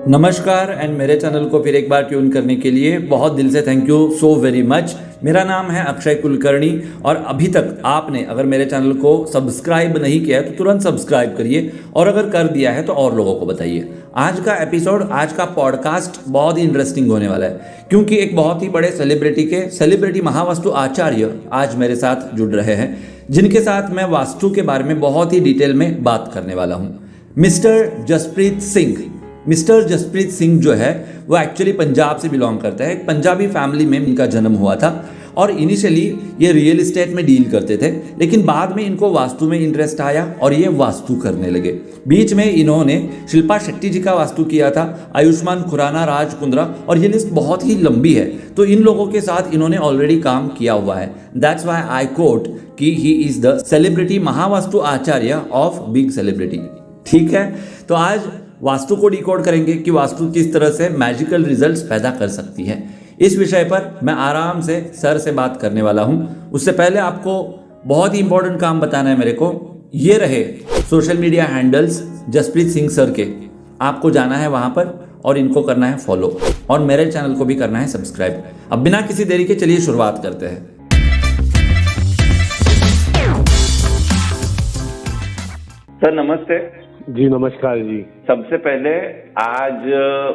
नमस्कार एंड मेरे चैनल को फिर एक बार ट्यून करने के लिए बहुत दिल से thank you so very much. मेरा नाम है अक्षय कुलकर्णी और अभी तक आपने अगर मेरे चैनल को सब्सक्राइब नहीं किया है तो तुरंत सब्सक्राइब करिए और अगर कर दिया है तो और लोगों को बताइए। आज का एपिसोड, आज का पॉडकास्ट बहुत ही इंटरेस्टिंग होने वाला है क्योंकि एक बहुत ही बड़े सेलिब्रिटी महावास्तु आचार्य आज मेरे साथ जुड़ रहे हैं, जिनके साथ मैं वास्तु के बारे में बहुत ही डिटेल में बात करने वाला हूँ। मिस्टर जसप्रीत सिंह जो है वो एक्चुअली पंजाब से बिलोंग करता है। एक पंजाबी फैमिली में इनका जन्म हुआ था और इनिशियली ये रियल एस्टेट में डील करते थे, लेकिन बाद में इनको वास्तु में इंटरेस्ट आया और ये वास्तु करने लगे। बीच में इन्होंने शिल्पा शेट्टी जी का वास्तु किया था, आयुष्मान खुराना, राज कुंद्रा, और ये लिस्ट बहुत ही लंबी है। तो इन लोगों के साथ इन्होंने ऑलरेडी काम किया हुआ है। दैट्स वाई आई कोट कि he is the celebrity Mahavastu Acharya of big celebrity. ठीक है, तो आज वास्तु को डिकोड करेंगे कि वास्तु किस तरह से मैजिकल रिजल्ट्स पैदा कर सकती है। इस विषय पर मैं आराम से सर से बात करने वाला हूं। उससे पहले आपको बहुत ही इंपॉर्टेंट काम बताना है मेरे को। ये रहे social media handles Jaspreet Singh sir के, आपको जाना है वहां पर और इनको करना है फॉलो और मेरे चैनल को भी करना है सब्सक्राइब। अब बिना किसी देरी के चलिए शुरुआत करते हैं। सर नमस्ते। जी नमस्कार जी। सबसे पहले आज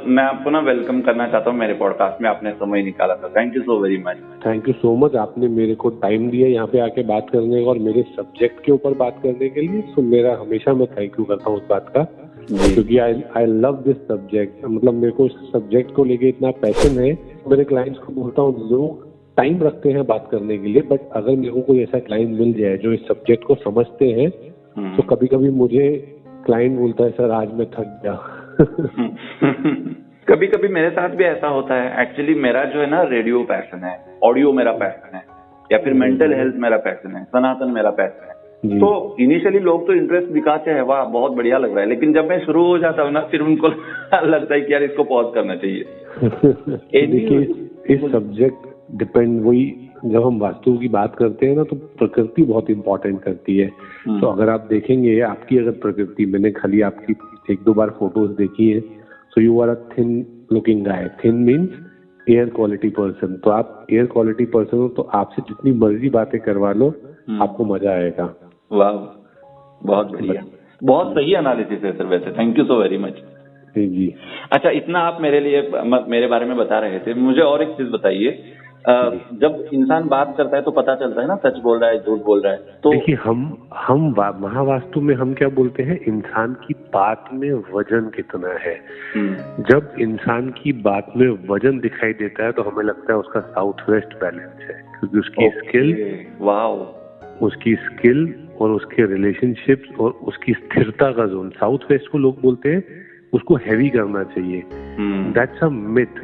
मैं आपको वेलकम करना चाहता हूँ मेरे पॉडकास्ट में, आपने समय निकाला था, thank you so very much. Thank you so much, आपने मेरे को टाइम दिया यहाँ पे आके बात करने का और मेरे सब्जेक्ट के ऊपर बात करने के लिए। सो मेरा हमेशा मैं थैंक यू करता हूँ उस बात का, क्योंकि आई लव दिस सब्जेक्ट। मतलब मेरे को इस सब्जेक्ट को लेके इतना पैशन है। मेरे क्लाइंट्स को बोलता हूँ लोग टाइम रखते हैं बात करने के लिए, बट अगर मेरे को कोई ऐसा क्लाइंट मिल जाए जो इस सब्जेक्ट को समझते हैं तो कभी कभी मुझे क्लाइंट बोलता है सर आज मैं थक गया। कभी कभी मेरे साथ भी ऐसा होता है। एक्चुअली मेरा जो है ना रेडियो पैशन है, ऑडियो मेरा पैशन है, या फिर मेंटल हेल्थ मेरा पैशन है, सनातन मेरा पैशन है। तो इनिशियली लोग तो इंटरेस्ट दिखाते हैं, वाह बहुत बढ़िया लग रहा है, लेकिन जब मैं शुरू हो जाता हूँ ना फिर उनको लगता है कि यार इसको पॉज करना चाहिए। देखिए इस सब्जेक्ट डिपेंड, वही जब हम वास्तु की बात करते हैं ना तो प्रकृति बहुत इंपॉर्टेंट करती है। तो अगर आप देखेंगे आपकी अगर प्रकृति, मैंने खाली आपकी एक दो बार फोटोज देखी है, so you are a thin looking guy. Thin means air quality person. तो आप एयर क्वालिटी पर्सन हो तो आपसे जितनी मर्जी बातें करवा लो आपको मजा आएगा। वाह बहुत बढ़िया, बहुत सही एनालिसिस है सर वैसे, thank you so very much ji. अच्छा, इतना आप मेरे बारे में बता रहे थे, मुझे और एक चीज बताइए। जब इंसान बात करता है तो पता चलता है ना सच बोल रहा है झूठ बोल रहा है। तो देखिए हम महावास्तु में हम क्या बोलते हैं, इंसान की बात में वजन कितना है। जब इंसान की बात में वजन दिखाई देता है तो हमें लगता है उसका साउथ वेस्ट बैलेंस है, क्योंकि उसकी स्किल और उसके रिलेशनशिप्स और उसकी स्थिरता का जोन, साउथ वेस्ट को लोग बोलते हैं उसको हैवी करना चाहिए। That's a myth.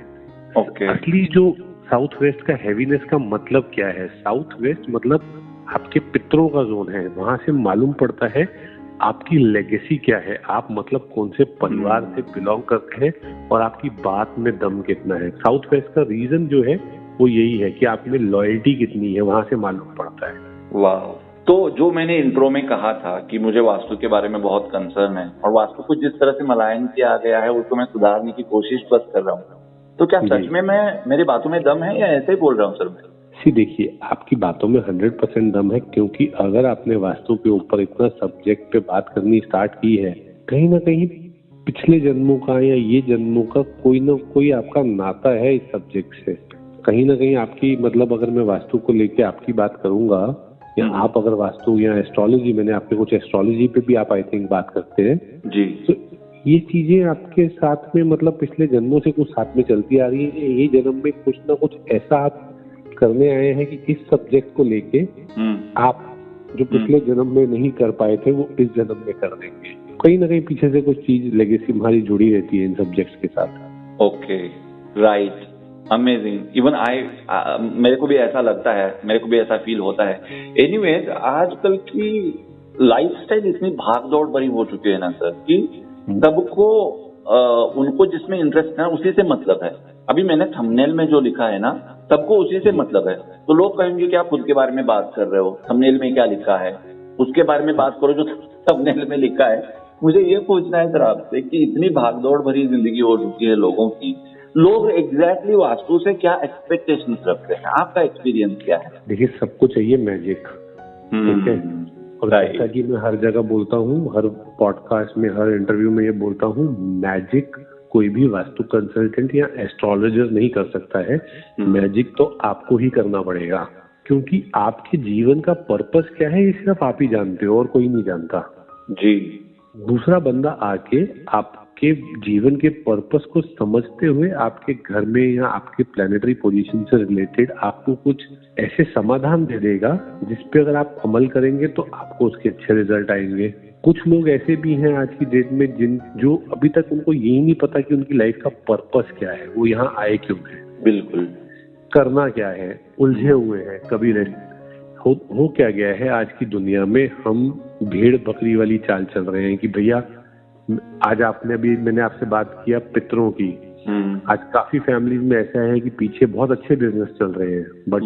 असली जो साउथ वेस्ट का हैवीनेस का मतलब क्या है, साउथ वेस्ट मतलब आपके पितरों का जोन है। वहां से मालूम पड़ता है आपकी लेगेसी क्या है, आप मतलब कौन से परिवार से बिलोंग करते हैं और आपकी बात में दम कितना है। साउथ वेस्ट का रीजन जो है वो यही है कि आप में लॉयल्टी कितनी है, वहां से मालूम पड़ता है। वाह, तो जो मैंने इंट्रो में कहा था कि मुझे वास्तु के बारे में बहुत कंसर्न है और वास्तु को जिस तरह से मलायन किया गया है उसको मैं सुधारने की कोशिश बस कर रहा हूँ, तो क्या सच में मेरी बातों में दम है या ऐसे ही बोल रहा हूँ सर मैं? देखिए आपकी बातों में 100% दम है, क्योंकि अगर आपने वास्तु के ऊपर इतना सब्जेक्ट पे बात करनी स्टार्ट की है, कहीं ना कहीं पिछले जन्मों का या ये जन्मों का कोई ना कोई आपका नाता है इस सब्जेक्ट से। कहीं ना कहीं आपकी, मतलब अगर मैं वास्तु को लेके आपकी बात करूंगा या आप अगर वास्तु या एस्ट्रोलॉजी, मैंने आपके कुछ एस्ट्रोलॉजी पे भी आप आई थिंक बात करते हैं जी, तो ये चीजें आपके साथ में मतलब पिछले जन्मों से कुछ साथ में चलती आ रही है। ये जन्म में कुछ ना कुछ ऐसा आप करने आए हैं कि इस सब्जेक्ट को लेके आप जो पिछले जन्म में नहीं कर पाए थे वो इस जन्म में कर देंगे। कहीं ना कहीं पीछे से कुछ चीज लेगेसी हमारी जुड़ी रहती है इन सब्जेक्ट्स के साथ। Okay, right, amazing. इवन मेरे को भी ऐसा लगता है, मेरे को भी ऐसा फील होता है। एनीवेज, आजकल की लाइफस्टाइल इतनी भाग दौड़ भरी हो चुकी है ना सर कि सबको उनको जिसमें इंटरेस्ट है उसी से मतलब है। अभी मैंने थंबनेल में जो लिखा है ना, सबको उसी से मतलब है। तो लोग कहेंगे कि आप खुद के बारे में बात कर रहे हो, थंबनेल में क्या लिखा है उसके बारे में बात करो जो थंबनेल में लिखा है। मुझे ये पूछना है सर आपसे कि इतनी भागदौड़ भरी जिंदगी हो चुकी है लोगों की, लोग एग्जैक्टली वास्तु से क्या एक्सपेक्टेशंस रखते हैं? आपका एक्सपीरियंस क्या है? देखिए, सबको चाहिए मैजिक, ठीक है, और जैसा कि मैं हर जगह बोलता हूँ, हर पॉडकास्ट में, हर इंटरव्यू में ये बोलता हूँ, मैजिक कोई भी वास्तु कंसल्टेंट या एस्ट्रोलॉजर नहीं कर सकता है। मैजिक तो आपको ही करना पड़ेगा, क्योंकि आपके जीवन का पर्पस क्या है ये सिर्फ आप ही जानते हो और कोई नहीं जानता जी। दूसरा बंदा आके आपके जीवन के पर्पस को समझते हुए आपके घर में या आपके प्लैनेटरी पोजीशन से रिलेटेड आपको कुछ ऐसे समाधान दे देगा जिसपे अगर आप अमल करेंगे तो आपको उसके अच्छे रिजल्ट आएंगे। कुछ लोग ऐसे भी हैं आज की डेट में जो अभी तक उनको यही नहीं पता कि उनकी लाइफ का पर्पस क्या है, वो यहाँ आए क्यों है, बिल्कुल करना क्या है, उलझे हुए हैं। कभी हो क्या गया है आज की दुनिया में, हम भेड़ बकरी वाली चाल चल रहे हैं कि भैया आज मैंने आपसे बात किया पितरों की। आज काफी फैमिलीज में ऐसा है कि पीछे बहुत अच्छे बिजनेस चल रहे हैं, बट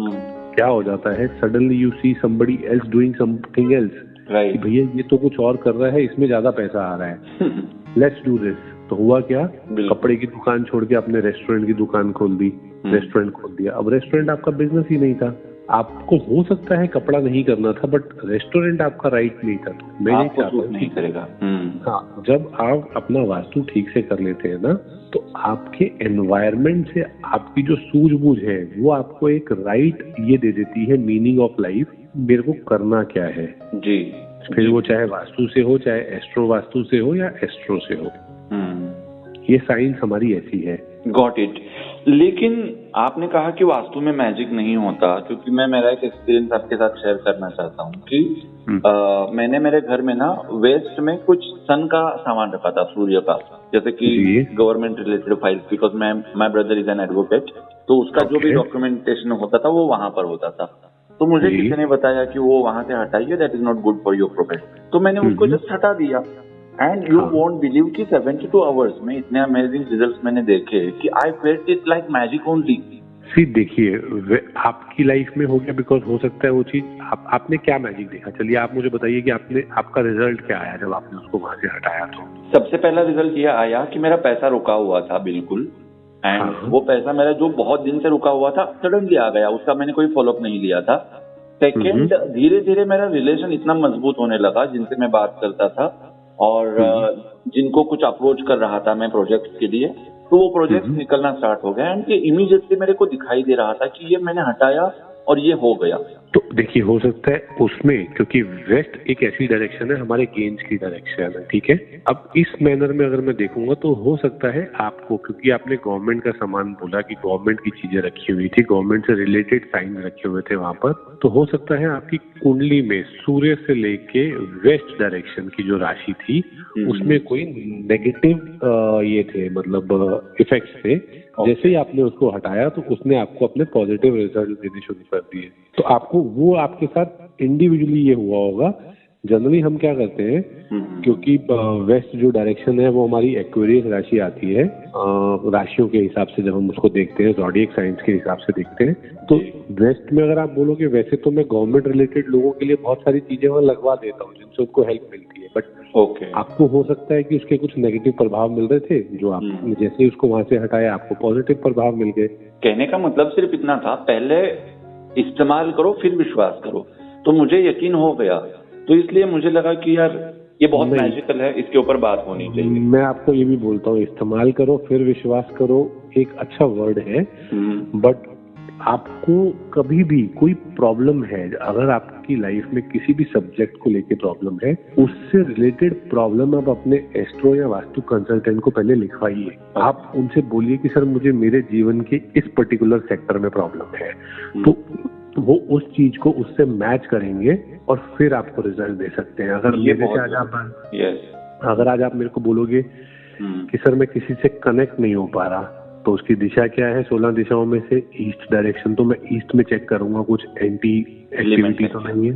क्या हो जाता है, suddenly you see somebody else doing something else, कि भैया ये तो कुछ और कर रहा है, इसमें ज्यादा पैसा आ रहा है, लेट्स डू दिस। तो हुआ क्या, कपड़े की दुकान छोड़ के आपने रेस्टोरेंट की दुकान खोल दी, रेस्टोरेंट खोल दिया। अब रेस्टोरेंट आपका बिजनेस ही नहीं था, आपको हो सकता है कपड़ा नहीं करना था, बट रेस्टोरेंट आपका राइट नहीं था। तो मैं नहीं करेगा। हाँ, जब आप अपना वास्तु ठीक से कर लेते हैं ना, तो आपके एनवायरनमेंट से आपकी जो सूझबूझ है वो आपको एक राइट ये दे देती है मीनिंग ऑफ लाइफ, मेरे को करना क्या है जी। फिर वो चाहे वास्तु से हो, चाहे एस्ट्रो वास्तु से हो या एस्ट्रो से हो, ये साइंस हमारी ऐसी है। Got it. लेकिन आपने कहा कि वास्तु में मैजिक नहीं होता, क्योंकि मैं मेरा एक एक्सपीरियंस आपके साथ शेयर करना चाहता हूँ कि मैंने मेरे घर में ना वेस्ट में कुछ सन का सामान रखा था, सूर्य का, जैसे कि government related files, because my brother is an advocate, तो उसका जो भी डॉक्यूमेंटेशन होता था वो वहां पर होता था। तो मुझे किसी ने बताया कि वो वहां से हटाइए, that is not good for your profession. तो मैंने उसको जस्ट हटा दिया एंड यू वोंट बिलीव कि 72 आवर्स में इतने अमेजिंग रिजल्ट्स मैंने देखे कि I felt it like magic only. See देखिए, आपकी लाइफ में हो गया, बिकॉज हो सकता है वो चीज आपने क्या मैजिक देखा। चलिए आप मुझे बताइए कि आपका रिजल्ट क्या आया जब आपने उसको वहां से हटाया। तो सबसे पहला रिजल्ट ये आया कि मेरा पैसा रुका हुआ था बिल्कुल, एंड वो पैसा मेरा जो बहुत दिन से रुका हुआ था सडनली आ गया, उसका मैंने कोई फॉलोअप नहीं लिया था। सेकेंड, धीरे धीरे मेरा रिलेशन इतना मजबूत होने लगा, जिनसे मैं बात करता था और जिनको कुछ अप्रोच कर रहा था मैं प्रोजेक्ट के लिए, तो वो प्रोजेक्ट निकलना स्टार्ट हो गया एंड ये इमीडिएटली मेरे को दिखाई दे रहा था कि ये मैंने हटाया और ये हो गया। तो देखिए, हो सकता है उसमें, क्योंकि वेस्ट एक ऐसी डायरेक्शन है, हमारे गेंस की डायरेक्शन है, ठीक है। अब इस मैनर में अगर मैं देखूंगा तो हो सकता है आपको, क्योंकि आपने गवर्नमेंट का सामान बोला कि गवर्नमेंट की चीजें रखी हुई थी, गवर्नमेंट से रिलेटेड साइन रखे हुए थे वहां पर, तो हो सकता है आपकी कुंडली में सूर्य से लेके वेस्ट डायरेक्शन की जो राशि थी उसमें कोई नेगेटिव ये थे, मतलब इफेक्ट्स थे। जैसे ही आपने उसको हटाया तो उसने आपको अपने पॉजिटिव रिजल्ट देने शुरू कर दिए। तो आपको वो आपके साथ इंडिविजुअली ये हुआ होगा। जनरली हम क्या करते हैं, क्योंकि वेस्ट जो डायरेक्शन है वो हमारी एक्वेरियस राशि आती है, राशियों के हिसाब से जब हम उसको देखते हैं, ज़ोडिएक साइंस के हिसाब से देखते हैं, तो वेस्ट में अगर आप बोलोगे, वैसे तो मैं गवर्नमेंट रिलेटेड लोगों के लिए बहुत सारी चीजें वहाँ लगवा देता हूँ जिनसे उनको हेल्प मिलती है, बट आपको हो सकता है कि उसके कुछ नेगेटिव प्रभाव मिल रहे थे, जो आप जैसे उसको वहां से हटाया आपको पॉजिटिव प्रभाव मिल गए। कहने का मतलब सिर्फ इतना था, पहले इस्तेमाल करो फिर विश्वास करो। तो मुझे यकीन हो गया, तो इसलिए मुझे लगा कि यार ये बहुत मैजिकल है, इसके ऊपर बात होनी चाहिए। मैं आपको ये भी बोलता हूँ, इस्तेमाल करो फिर विश्वास करो, एक अच्छा वर्ड है, बट आपको कभी भी कोई प्रॉब्लम है, अगर आपकी लाइफ में किसी भी सब्जेक्ट को लेके प्रॉब्लम है, उससे रिलेटेड प्रॉब्लम आप अपने एस्ट्रो या वास्तु कंसल्टेंट को पहले लिखवाइए। आप उनसे बोलिए कि सर मुझे मेरे जीवन के इस पर्टिकुलर सेक्टर में प्रॉब्लम है, तो वो उस चीज को उससे मैच करेंगे और फिर आपको रिजल्ट दे सकते हैं। अगर आज आप मेरे को बोलोगे कि सर मैं किसी से कनेक्ट नहीं हो पा रहा, तो उसकी दिशा क्या है, 16 दिशाओं में से ईस्ट डायरेक्शन, तो मैं ईस्ट में चेक करूंगा कुछ एंटी एक्टिविटी तो नहीं है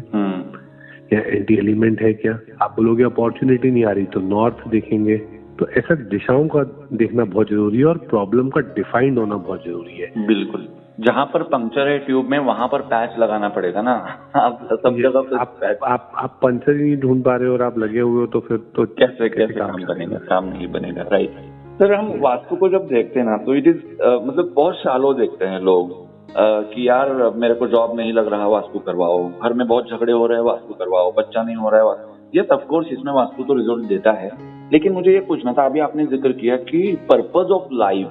या एंटी एलिमेंट है क्या। आप बोलोगे अपॉर्चुनिटी नहीं आ रही, तो नॉर्थ देखेंगे। तो ऐसा दिशाओं का देखना बहुत जरूरी है और प्रॉब्लम का डिफाइंड होना बहुत जरूरी है। बिल्कुल। जहाँ पर पंक्चर है ट्यूब में वहां पर पैच लगाना पड़ेगा ना। आप सब जगह आप पंक्चर ही नहीं ढूंढ पा रहे हो और आप लगे हुए हो, तो फिर तो कैसे काम बनेगा? काम नहीं बनेगा। राइट सर, हम वास्तु को जब देखते हैं ना तो इट इज मतलब बहुत शालो देखते हैं लोग कि यार मेरे को जॉब नहीं लग रहा, वास्तु करवाओ, घर में बहुत झगड़े हो रहे हैं, वास्तु करवाओ, बच्चा नहीं हो रहा है, वास्तु। यस ऑफ कोर्स इसमें वास्तु तो रिजल्ट देता है, लेकिन मुझे ये पूछना था, अभी आपने जिक्र किया कि पर्पस ऑफ लाइफ,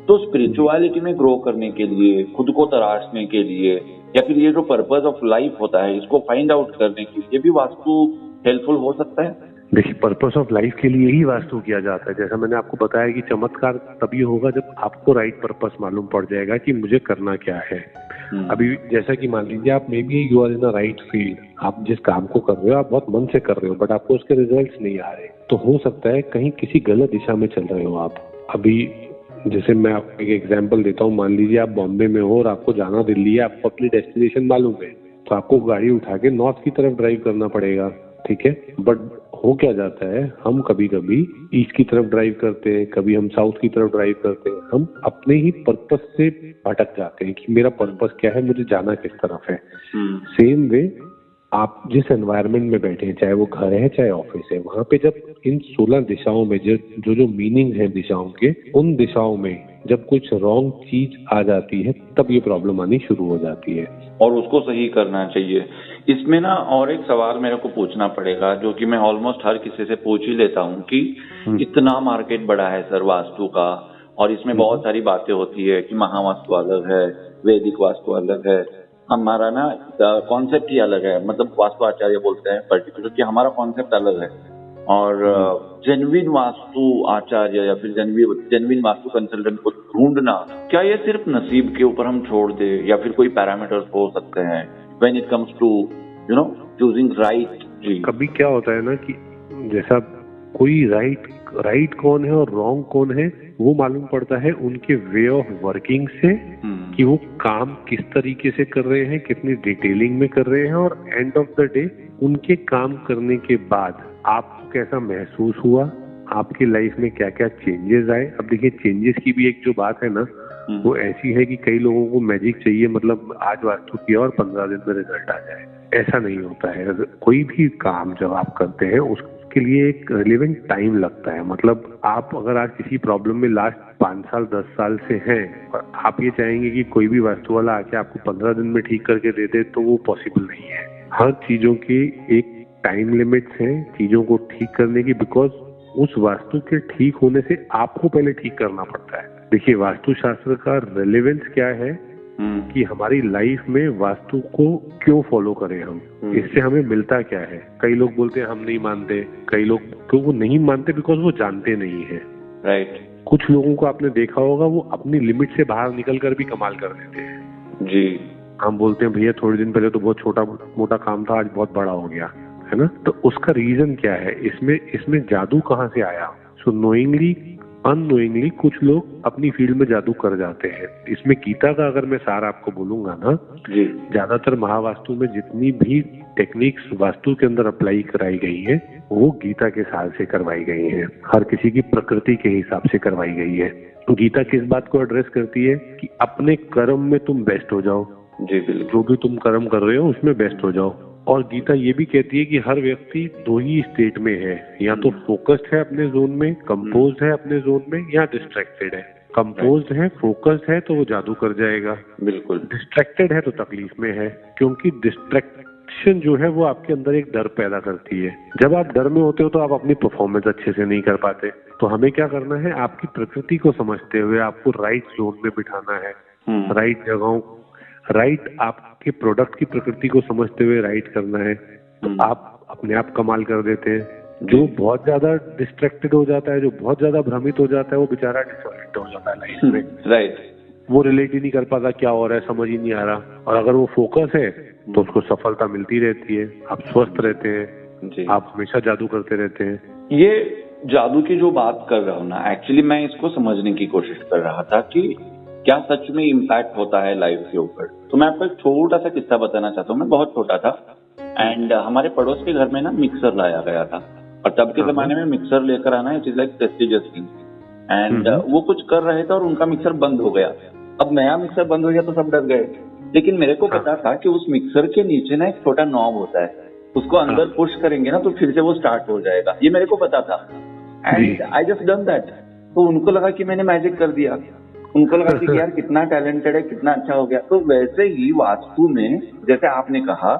तो स्पिरिचुअलिटी में ग्रो करने के लिए, खुद को तराशने के लिए, या फिर ये जो पर्पस ऑफ लाइफ होता है इसको फाइंड आउट करने के लिए भी वास्तु हेल्पफुल हो सकता है? देखिए, पर्पस ऑफ लाइफ के लिए ही वास्तु किया जाता है। जैसा मैंने आपको बताया कि चमत्कार तभी होगा जब आपको राइट पर्पस मालूम पड़ जाएगा कि मुझे करना क्या है। अभी जैसा कि मान लीजिए आप maybe you are in a right field, आप जिस काम को कर रहे हो आप बहुत मन से कर रहे हो, बट आपको उसके रिजल्ट्स नहीं आ रहे, तो हो सकता है कहीं किसी गलत दिशा में चल रहे हो आप। अभी जैसे मैं आपको एक एग्जांपल देता हूँ, मान लीजिए आप बॉम्बे में हो और आपको जाना दिल्ली है, आपको अपनी डेस्टिनेशन मालूम है, तो आपको गाड़ी उठा के नॉर्थ की तरफ ड्राइव करना पड़ेगा, ठीक है। बट हो क्या जाता है, हम कभी कभी ईस्ट की तरफ ड्राइव करते हैं, कभी हम साउथ की तरफ ड्राइव करते हैं, हम अपने ही पर्पस से भटक जाते हैं कि मेरा पर्पस क्या है, मुझे जाना किस तरफ है। सेम वे आप जिस एनवायरनमेंट में बैठे हैं, चाहे वो घर है चाहे ऑफिस है, वहां पे जब इन 16 दिशाओं में जो मीनिंग है दिशाओं के, उन दिशाओं में जब कुछ रॉन्ग चीज आ जाती है तब ये प्रॉब्लम आनी शुरू हो जाती है और उसको सही करना चाहिए। इसमें ना और एक सवाल मेरे को पूछना पड़ेगा, जो कि मैं ऑलमोस्ट हर किसी से पूछ ही लेता हूँ कि इतना मार्केट बड़ा है सर वास्तु का, और इसमें बहुत सारी बातें होती है कि महावास्तु अलग है, वैदिक वास्तु अलग है, हमारा ना कॉन्सेप्ट ही अलग है, मतलब वास्तु आचार्य बोलते हैं पर्टिकुलर कि हमारा कॉन्सेप्ट अलग है, और जेन्युइन वास्तु आचार्य या फिर जेन्युइन वास्तु कंसल्टेंट को ढूंढना, क्या ये सिर्फ नसीब के ऊपर हम छोड़ दे, या फिर कोई पैरामीटर्स हो सकते हैं when it comes to you know choosing right? जी, कभी क्या होता है ना कि जैसा कोई राइट कौन है और रॉन्ग कौन है वो मालूम पड़ता है उनके वे ऑफ वर्किंग से, कि वो काम किस तरीके से कर रहे हैं, कितनी डिटेलिंग में कर रहे हैं, और एंड ऑफ द डे उनके काम करने के बाद आपको कैसा महसूस हुआ, आपकी लाइफ में क्या क्या चेंजेस आए। अब देखिए, चेंजेस की भी एक जो बात है ना, वो ऐसी है कि कई लोगों को मैजिक चाहिए, मतलब आज वास्तु किया और 15 दिन में रिजल्ट आ जाए, ऐसा नहीं होता है। कोई भी काम जब आप करते हैं उसके लिए एक रिलेवेंट टाइम लगता है। मतलब आप अगर आज किसी प्रॉब्लम में लास्ट 5 साल 10 साल से हैं और आप ये चाहेंगे कि कोई भी वास्तु वाला आके आपको 15 दिन में ठीक करके दे दे, तो वो पॉसिबल नहीं है। हर चीजों की एक टाइम लिमिट्स है चीजों को ठीक करने की, बिकॉज उस वास्तु के ठीक होने से आपको पहले ठीक करना पड़ता है। देखिए, वास्तुशास्त्र का रेलेवेंस क्या है कि हमारी लाइफ में वास्तु को क्यों फॉलो करें हम, इससे हमें मिलता क्या है। कई लोग बोलते हैं हम नहीं मानते, कई लोग क्यों वो नहीं मानते, बिकॉज वो जानते नहीं है। राइट। कुछ लोगों को आपने देखा होगा वो अपनी लिमिट से बाहर निकल कर भी कमाल कर देते हैं। जी, हम बोलते हैं भैया थोड़े दिन पहले तो बहुत छोटा मोटा काम था, आज बहुत बड़ा हो गया, है ना। तो उसका रीजन क्या है, इसमें जादू कहाँ से आया। सो नोइंगली अननोइंगली कुछ लोग अपनी फील्ड में जादू कर जाते हैं। इसमें गीता का अगर मैं सार आपको बोलूंगा ना, ज्यादातर महावास्तु में जितनी भी टेक्निक्स वास्तु के अंदर अप्लाई कराई गई है वो गीता के सार से करवाई गई है, हर किसी की प्रकृति के हिसाब से करवाई गई है। गीता किस बात को एड्रेस करती है कि अपने कर्म में तुम बेस्ट हो जाओ। जी बिल्कुल, जो भी तुम कर्म कर रहे हो उसमें बेस्ट हो जाओ। और गीता ये भी कहती है कि हर व्यक्ति 2 ही स्टेट में है, या तो फोकस्ड है अपने जोन में, कंपोज्ड है अपने जोन में, या डिस्ट्रैक्टेड है। कंपोज्ड है, फोकस्ड है तो वो जादू कर जाएगा, बिल्कुल। डिस्ट्रैक्टेड है तो तकलीफ में है, क्योंकि डिस्ट्रैक्शन जो है वो आपके अंदर एक डर पैदा करती है। जब आप डर में होते हो तो आप अपनी परफॉर्मेंस अच्छे से नहीं कर पाते। तो हमें क्या करना है, आपकी प्रकृति को समझते हुए आपको राइट जोन में बिठाना है, राइट जगहों, राइट आपके प्रोडक्ट की प्रकृति को समझते हुए राइट करना है, तो आप अपने आप कमाल कर देते हैं। जो बहुत ज्यादा डिस्ट्रैक्टेड हो जाता है, जो बहुत ज्यादा भ्रमित हो जाता है, वो बेचारा डिसऑरिएंट हो जाता है लाइफ में। राइट, वो रिलेट ही नहीं कर पाता क्या हो रहा है, समझ ही नहीं आ रहा। और अगर वो फोकस है तो उसको सफलता मिलती रहती है, आप स्वस्थ रहते हैं, आप हमेशा जादू करते रहते हैं। ये जादू की जो बात कर रहा हूँ ना, एक्चुअली मैं इसको समझने की कोशिश कर रहा था कि क्या सच में इम्पैक्ट होता है लाइफ के ऊपर। तो मैं आपको एक छोटा सा किस्सा बताना चाहता हूँ। मैं बहुत छोटा था एंड हमारे पड़ोस के घर में ना मिक्सर लाया गया था, और तब के जमाने में मिक्सर लेकर आना it is like prestigious thing. And वो कुछ कर रहे थे और उनका मिक्सर बंद हो गया। अब नया मिक्सर बंद हो गया तो सब डर गए, लेकिन मेरे को पता था कि उस मिक्सर के नीचे ना एक छोटा नॉब होता है, उसको अंदर पुश करेंगे ना तो फिर से वो स्टार्ट हो जाएगा, ये मेरे को पता था। And I just done that. तो उनको लगा कि मैंने मैजिक कर दिया, उनको लगा कि यार कितना टैलेंटेड है, कितना अच्छा हो गया। तो वैसे ही वास्तु में जैसे आपने कहा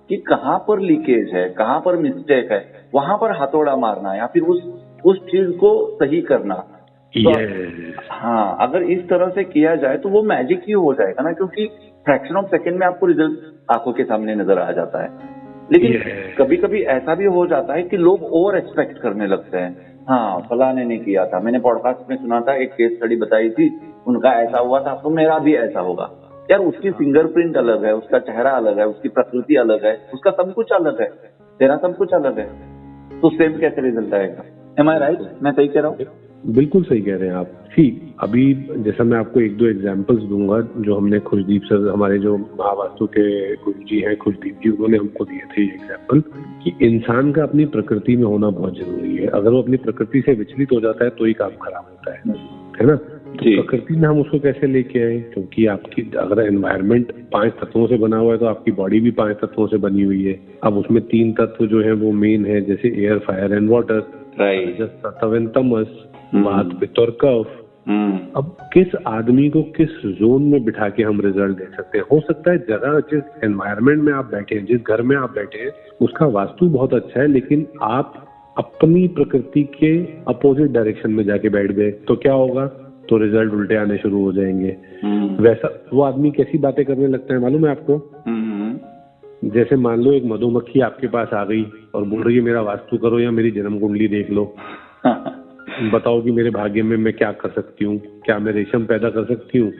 कि कहाँ पर लीकेज है, कहाँ पर मिस्टेक है, वहां पर हथौड़ा मारना या फिर उस चीज को सही करना। तो हाँ, अगर इस तरह से किया जाए तो वो मैजिक ही हो जाएगा ना, क्योंकि फ्रैक्शन ऑफ सेकंड में आपको रिजल्ट आंखों के सामने नजर आ जाता है। लेकिन कभी कभी ऐसा भी हो जाता है कि लोग ओवर एक्सपेक्ट करने लगते हैं। हाँ, फलाने ने किया था, मैंने पॉडकास्ट में सुना था, एक केस स्टडी बताई थी, उनका ऐसा हुआ था तो मेरा भी ऐसा होगा। यार उसकी फिंगरप्रिंट अलग है, उसका चेहरा अलग है, उसकी प्रकृति अलग है, उसका सब कुछ अलग है, तेरा सब कुछ अलग है, तो सेम कैसे रिजल्ट आएगा? एम आई राइट? मैं सही कह रहा हूँ? बिल्कुल सही कह रहे हैं आप। ठीक, अभी जैसा मैं आपको एक दो एग्जांपल्स दूंगा जो हमने खुशदीप सर, हमारे जो महावास्तु के गुरुजी हैं खुशदीप जी, उन्होंने हमको दिए थे ये एग्जांपल कि इंसान का अपनी प्रकृति में होना बहुत जरूरी है। अगर वो अपनी प्रकृति से विचलित हो जाता है तो ही काम खराब होता है ना। तो प्रकृति में हम उसको कैसे लेके आए? क्योंकि आपकी अगर एनवायरनमेंट 5 तत्वों से बना हुआ है तो आपकी बॉडी भी 5 तत्वों से बनी हुई है। अब उसमें 3 तत्व जो है वो मेन है, जैसे एयर, फायर एंड वाटर, सत्व एंड तमस, वात, पित्त और कफ। अब किस आदमी को किस जोन में बिठा के हम रिजल्ट दे सकते हैं? हो सकता है जगह, जिस एनवायरनमेंट में आप बैठे हैं, जिस घर में आप बैठे हैं, उसका वास्तु बहुत अच्छा है, लेकिन आप अपनी प्रकृति के अपोजिट डायरेक्शन में जाके बैठ गए तो क्या होगा? तो रिजल्ट उल्टे आने शुरू हो जाएंगे। वैसा वो आदमी कैसी बातें करने लगता है मालूम है आपको? जैसे मान लो एक मधुमक्खी आपके पास आ गई और बोल रही है मेरा वास्तु करो या मेरी जन्म कुंडली देख लो, बताओ कि मेरे भाग्य में मैं क्या कर सकती हूँ, क्या मैं रेशम पैदा कर सकती हूँ?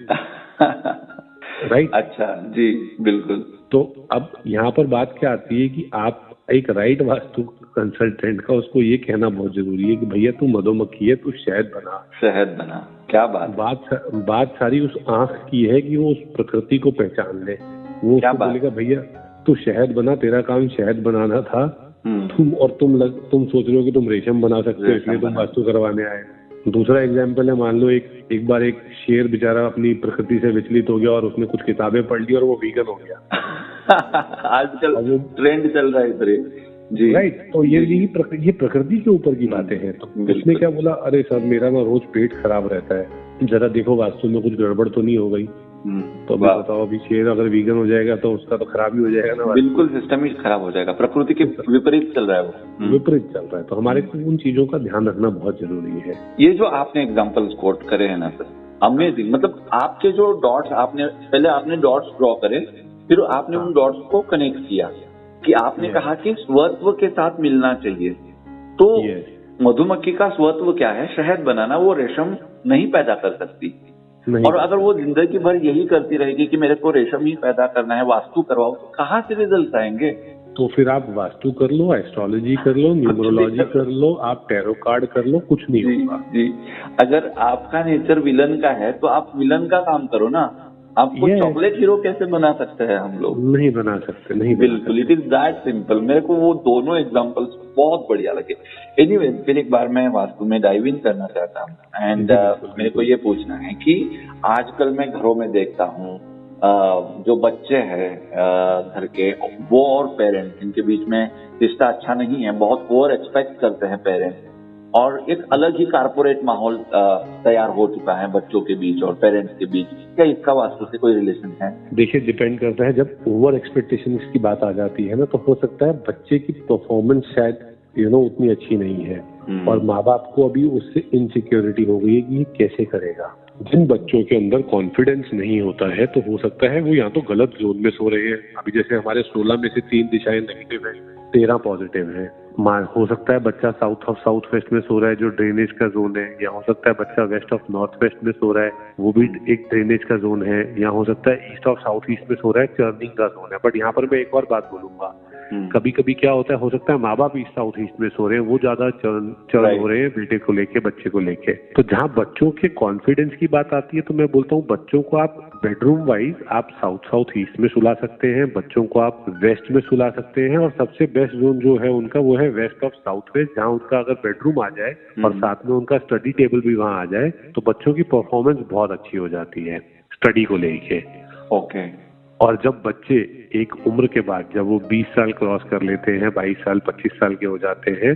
राइट? अच्छा जी, बिल्कुल। तो अब यहाँ पर बात क्या आती है कि आप एक राइट वास्तु कंसल्टेंट का उसको ये कहना बहुत जरूरी है कि भैया तू मधुमक्खी है, तू शहद बना। क्या बात सारी उस आंख की है कि वो उस प्रकृति को पहचान ले। वो उसको बोलेगा भैया तू शहद बना, तेरा काम शहद बनाना था, तुम सोच रहे हो कि तुम रेशम बना सकते हो इसलिए तुम वास्तु करवाने आए। दूसरा एग्जाम्पल है, मान लो एक बार एक शेर बेचारा अपनी प्रकृति से विचलित हो गया और उसने कुछ किताबें पढ़ ली और वो वीगन हो गया। आजकल ट्रेंड चल रहा है इधर जी। राइट, तो ये प्रकृति के ऊपर की बातें हैं। तो उसने क्या बोला, अरे सर मेरा ना रोज पेट खराब रहता है, जरा देखो वास्तु में कुछ गड़बड़ तो नहीं हो गई। तो अभी बताओ, अभी शेर अगर वीगन हो जाएगा तो उसका तो खराब ही हो जाएगा ना। बिल्कुल, सिस्टम ही खराब हो जाएगा, प्रकृति के विपरीत चल रहा है वो। विपरीत चल रहा है, तो हमारे को उन चीजों का ध्यान रखना बहुत जरूरी है। ये जो आपने एग्जांपल्स कोट करे हैं ना सर, अमेजिंग। मतलब आपके जो डॉट्स आपने डॉट्स ड्रॉ करे, फिर आपने उन डॉट्स को कनेक्ट किया कि आपने कहा कि स्वत्व के साथ मिलना चाहिए। तो मधुमक्खी का स्वत्व क्या है? शहद बनाना। वो रेशम नहीं पैदा कर सकती, और अगर वो जिंदगी भर यही करती रहेगी कि मेरे को रेशम ही पैदा करना है, वास्तु करवाओ, तो कहाँ से रिजल्ट आएंगे? तो फिर आप वास्तु कर लो, एस्ट्रोलॉजी कर लो, न्यूमरोलॉजी कर लो, आप टैरो कार्ड कर लो, कुछ नहीं होगा। जी, अगर आपका नेचर विलन का है तो आप विलन का काम करो ना। आपको चॉकलेट हीरो कैसे बना सकते हैं हम लोग? नहीं बना सकते, नहीं। बिल्कुल, इट इज दैट सिंपल। मेरे को वो दोनों एग्जांपल्स बहुत बढ़िया लगे। एनीवे, फिर एक बार मैं वास्तु में डाइव इन करना चाहता हूँ एंड मेरे को ये पूछना है कि आजकल मैं घरों में देखता हूँ जो बच्चे हैं घर के, वो और पेरेंट्स, इनके बीच में रिश्ता अच्छा नहीं है। बहुत ओवर एक्सपेक्ट करते हैं पेरेंट्स, और एक अलग ही कारपोरेट माहौल तैयार हो चुका है बच्चों के बीच और पेरेंट्स के बीच। क्या इसका वास्तु से कोई रिलेशन है? देखिए, डिपेंड करता है। जब ओवर एक्सपेक्टेशंस की बात आ जाती है ना, तो हो सकता है बच्चे की परफॉर्मेंस शायद उतनी अच्छी नहीं है, और माँ बाप को अभी उससे इनसिक्योरिटी हो गई है कि ये कैसे करेगा। जिन बच्चों के अंदर कॉन्फिडेंस नहीं होता है, तो हो सकता है वो या तो गलत जोन में सो रहे हैं। अभी जैसे हमारे 16 में से 3 दिशाएं नेगेटिव है, 13 पॉजिटिव है। हो सकता है बच्चा साउथ वेस्ट में सो रहा है, जो ड्रेनेज का जोन है, या हो सकता है बच्चा वेस्ट ऑफ नॉर्थ वेस्ट में सो रहा है, वो भी एक ड्रेनेज का जोन है, या हो सकता है ईस्ट ऑफ साउथ ईस्ट में सो रहा है, चर्निंग का जोन है। बट यहाँ पर मैं एक और बात बोलूंगा, कभी कभी क्या होता है, हो सकता है माँ बाप ईस्ट साउथ ईस्ट में सो रहे हैं, वो ज्यादा चर्न हो रहे हैं बेटे को लेके, बच्चे को लेके। तो जहाँ बच्चों के कॉन्फिडेंस की बात आती है, तो मैं बोलता हूँ बच्चों को आप बेडरूम वाइज आप साउथ ईस्ट में सुला सकते हैं, बच्चों को आप वेस्ट में सुला सकते हैं, और सबसे बेस्ट जोन जो है उनका वो है वेस्ट ऑफ साउथ वेस्ट, जहाँ उनका अगर बेडरूम आ जाए और साथ में उनका स्टडी टेबल भी वहाँ आ जाए, तो बच्चों की परफॉर्मेंस बहुत अच्छी हो जाती है। स्टडी को लेके। ओके। और जब बच्चे एक उम्र के बाद जब वो 20 साल क्रॉस कर लेते हैं, 22 साल 25 साल के हो जाते हैं,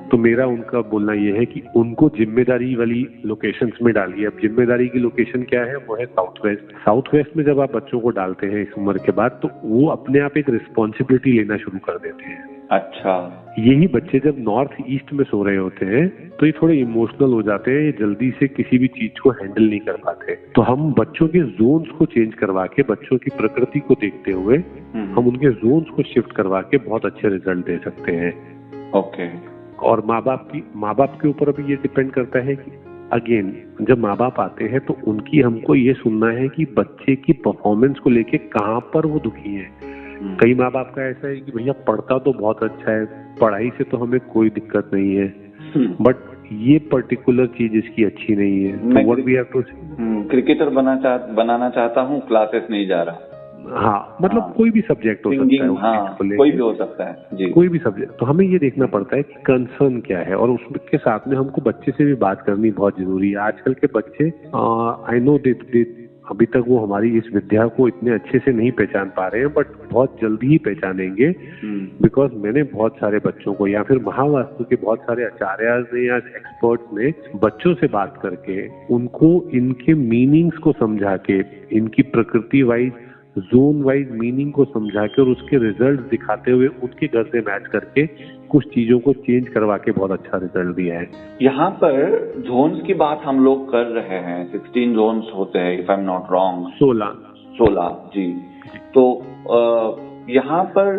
तो मेरा उनका बोलना ये है कि उनको जिम्मेदारी वाली लोकेशंस में डालिए। अब जिम्मेदारी की लोकेशन क्या है? वो है साउथ वेस्ट। साउथ वेस्ट में जब आप बच्चों को डालते हैं इस उम्र के बाद, तो वो अपने आप एक रिस्पॉन्सिबिलिटी लेना शुरू कर देते हैं। अच्छा। यही बच्चे जब नॉर्थ ईस्ट में सो रहे होते हैं तो ये थोड़े इमोशनल हो जाते हैं, ये जल्दी से किसी भी चीज को हैंडल नहीं कर पाते। तो हम बच्चों के जोन्स को चेंज करवा के, बच्चों की प्रकृति को देखते हुए हम उनके जोन्स को शिफ्ट करवा के बहुत अच्छे रिजल्ट दे सकते हैं। ओके। और माँ बाप के ऊपर भी ये डिपेंड करता है कि अगेन जब माँ बाप आते हैं तो उनकी हमको ये सुनना है कि बच्चे की परफॉर्मेंस को लेके कहाँ पर वो दुखी है। कई माँ बाप का ऐसा है कि भैया पढ़ता तो बहुत अच्छा है, पढ़ाई से तो हमें कोई दिक्कत नहीं है, बट ये पर्टिकुलर चीज इसकी अच्छी नहीं है, तो what we have to cricketer बनाना चाहता हूँ, क्लासेस नहीं जा रहा। हाँ, मतलब कोई भी सब्जेक्ट हो सकता है, हाँ, कोई भी हो सकता है जी, कोई भी सब्जेक्ट। तो हमें ये देखना पड़ता है कि कंसर्न क्या है, और उसके साथ में हमको बच्चे से भी बात करनी बहुत जरूरी है। आजकल के बच्चे आई नो अभी तक वो हमारी इस विद्या को इतने अच्छे से नहीं पहचान पा रहे हैं, बट बहुत जल्दी ही पहचानेंगे। बिकॉज मैंने बहुत सारे बच्चों को, या फिर महावास्तु के बहुत सारे आचार्य ने या एक्सपर्ट्स ने बच्चों से बात करके उनको इनके मीनिंग्स को समझा के, इनकी प्रकृति वाइज जोन वाइज मीनिंग को समझा के और उसके रिजल्ट दिखाते हुए उनके घर से मैच करके कुछ चीजों को चेंज करवा के बहुत अच्छा रिजल्ट दिया है। यहाँ पर जोन्स की बात हम लोग कर रहे हैं, 16 जोन्स होते हैं if I am not wrong. 16 जी। तो यहाँ पर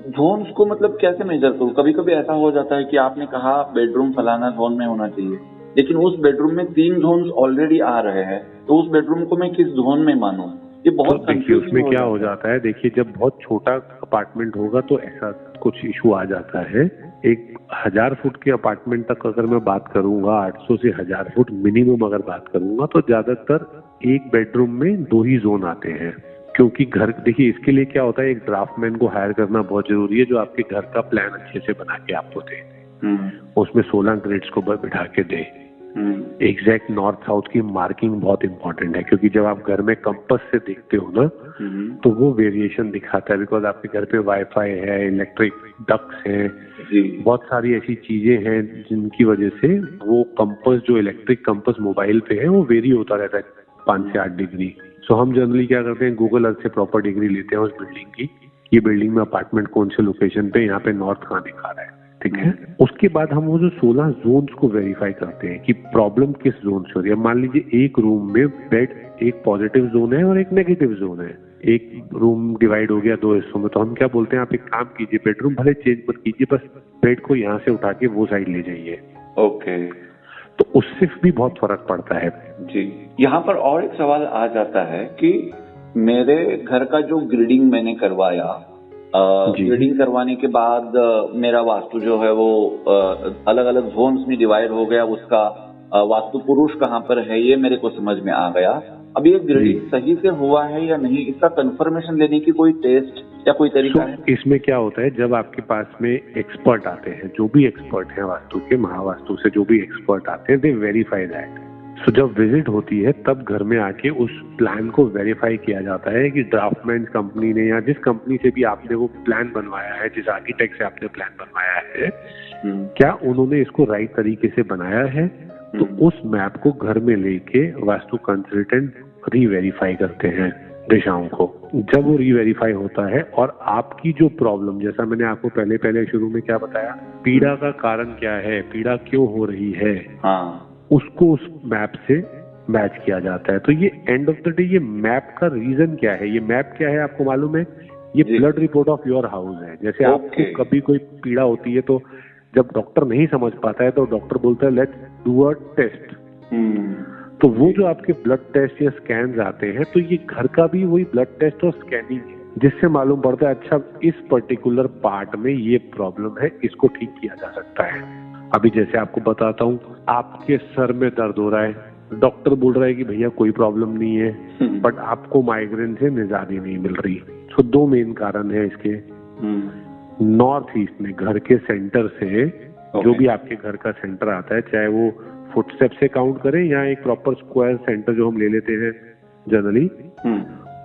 जोन्स को मतलब कैसे मेजर करूँ? कभी कभी ऐसा हो जाता है कि आपने कहा बेडरूम फलाना जोन में होना चाहिए, लेकिन उस बेडरूम में 3 जोन्स ऑलरेडी आ रहे हैं, तो उस बेडरूम को मैं किस जोन में मानूं? ये बहुत देखिए उसमें क्या हो जाता है, देखिए जब बहुत छोटा अपार्टमेंट होगा तो ऐसा कुछ इशू आ जाता है। एक 1000 फुट के अपार्टमेंट तक अगर मैं बात करूंगा, 800 से 1000 फुट मिनिमम अगर बात करूंगा, तो ज्यादातर एक बेडरूम में 2 ही जोन आते हैं। क्योंकि घर, देखिए इसके लिए क्या होता है, एक ड्राफ्टमैन को हायर करना बहुत जरूरी है जो आपके घर का प्लान अच्छे से बना के आपको दे, उसमें 16 ग्रिड्स को बिठा के दे। एग्जैक्ट नॉर्थ साउथ की मार्किंग बहुत इंपॉर्टेंट है, क्योंकि जब आप घर में कंपास से देखते हो ना, तो वो वेरिएशन दिखाता है। बिकॉज आपके घर पे वाईफाई है, इलेक्ट्रिक डक्ट्स हैं, बहुत सारी ऐसी चीजें हैं जिनकी वजह से वो कंपास, जो इलेक्ट्रिक कंपास मोबाइल पे है, वो वेरी होता रहता है 5 से 8 डिग्री। सो हम जनरली क्या करते हैं, गूगल अर्थ से प्रॉपर डिग्री लेते हैं उस बिल्डिंग की, ये बिल्डिंग में अपार्टमेंट कौन से लोकेशन पे, यहाँ पे नॉर्थ कहाँ दिखा रहा है, ठीक है। उसके बाद हम वो जो 16 जोन्स को वेरीफाई करते हैं कि प्रॉब्लम किस जोन से हो रही है। मान लीजिए एक रूम में बेड, एक पॉजिटिव जोन है और एक नेगेटिव जोन है, एक रूम डिवाइड हो गया 2 हिस्सों में, तो हम क्या बोलते हैं, आप एक काम कीजिए, बेडरूम भले चेंज मत कीजिए, बस बेड को यहाँ से उठा के वो साइड ले जाइए। ओके। तो उससे भी बहुत फर्क पड़ता है जी। यहाँ पर और एक सवाल आ जाता है कि मेरे घर का जो ग्रिडिंग मैंने करवाया, ग्रिडिंग करवाने के बाद मेरा वास्तु जो है वो अलग अलग जोन्स में डिवाइड हो गया, उसका वास्तु पुरुष कहाँ पर है ये मेरे को समझ में आ गया। अब ये ग्रिडिंग सही से हुआ है या नहीं, इसका कंफर्मेशन लेने की कोई टेस्ट या कोई तरीका है? इसमें क्या होता है, जब आपके पास में एक्सपर्ट आते हैं, जो भी एक्सपर्ट हैं वास्तु के, महावास्तु से जो भी एक्सपर्ट आते हैं, दे वेरीफाई दैट। सो जब विजिट होती है तब घर में आके उस प्लान को वेरीफाई किया जाता है कि ड्राफ्टमैन कंपनी ने, या जिस कंपनी से भी आपने वो प्लान बनवाया है, जिस आर्किटेक्ट से आपने प्लान बनवाया है, क्या उन्होंने इसको राइट तरीके से बनाया है। तो उस मैप को घर में लेके वास्तु कंसल्टेंट रीवेरीफाई करते हैं दिशाओं को। जब वो रीवेरीफाई होता है और आपकी जो प्रॉब्लम, जैसा मैंने आपको पहले शुरू में क्या बताया, पीड़ा का कारण क्या है, पीड़ा क्यों हो रही है, उसको उस मैप से मैच किया जाता है। तो ये एंड ऑफ द डे ये मैप का रीजन क्या है, ये मैप क्या है आपको मालूम है, ये blood report of your house है। जैसे आपको कभी कोई पीड़ा होती है तो जब डॉक्टर नहीं समझ पाता है तो डॉक्टर बोलता है लेट्स डू अ टेस्ट। तो वो जो आपके ब्लड टेस्ट या स्कैन आते हैं, तो ये घर का भी वही ब्लड टेस्ट और स्कैनिंग है, जिससे मालूम पड़ता है अच्छा इस पर्टिकुलर पार्ट में ये प्रॉब्लम है, इसको ठीक किया जा सकता है। अभी जैसे आपको बताता हूँ, आपके सर में दर्द हो रहा है, डॉक्टर बोल रहा है कि भैया कोई प्रॉब्लम नहीं है, बट आपको माइग्रेन से निजाती नहीं मिल रही। तो 2 मेन कारण है इसके। नॉर्थ ईस्ट में घर के सेंटर से जो भी आपके घर का सेंटर आता है, चाहे वो फुटस्टेप से काउंट करें या एक प्रॉपर स्क्वायर सेंटर जो हम ले लेते हैं जनरली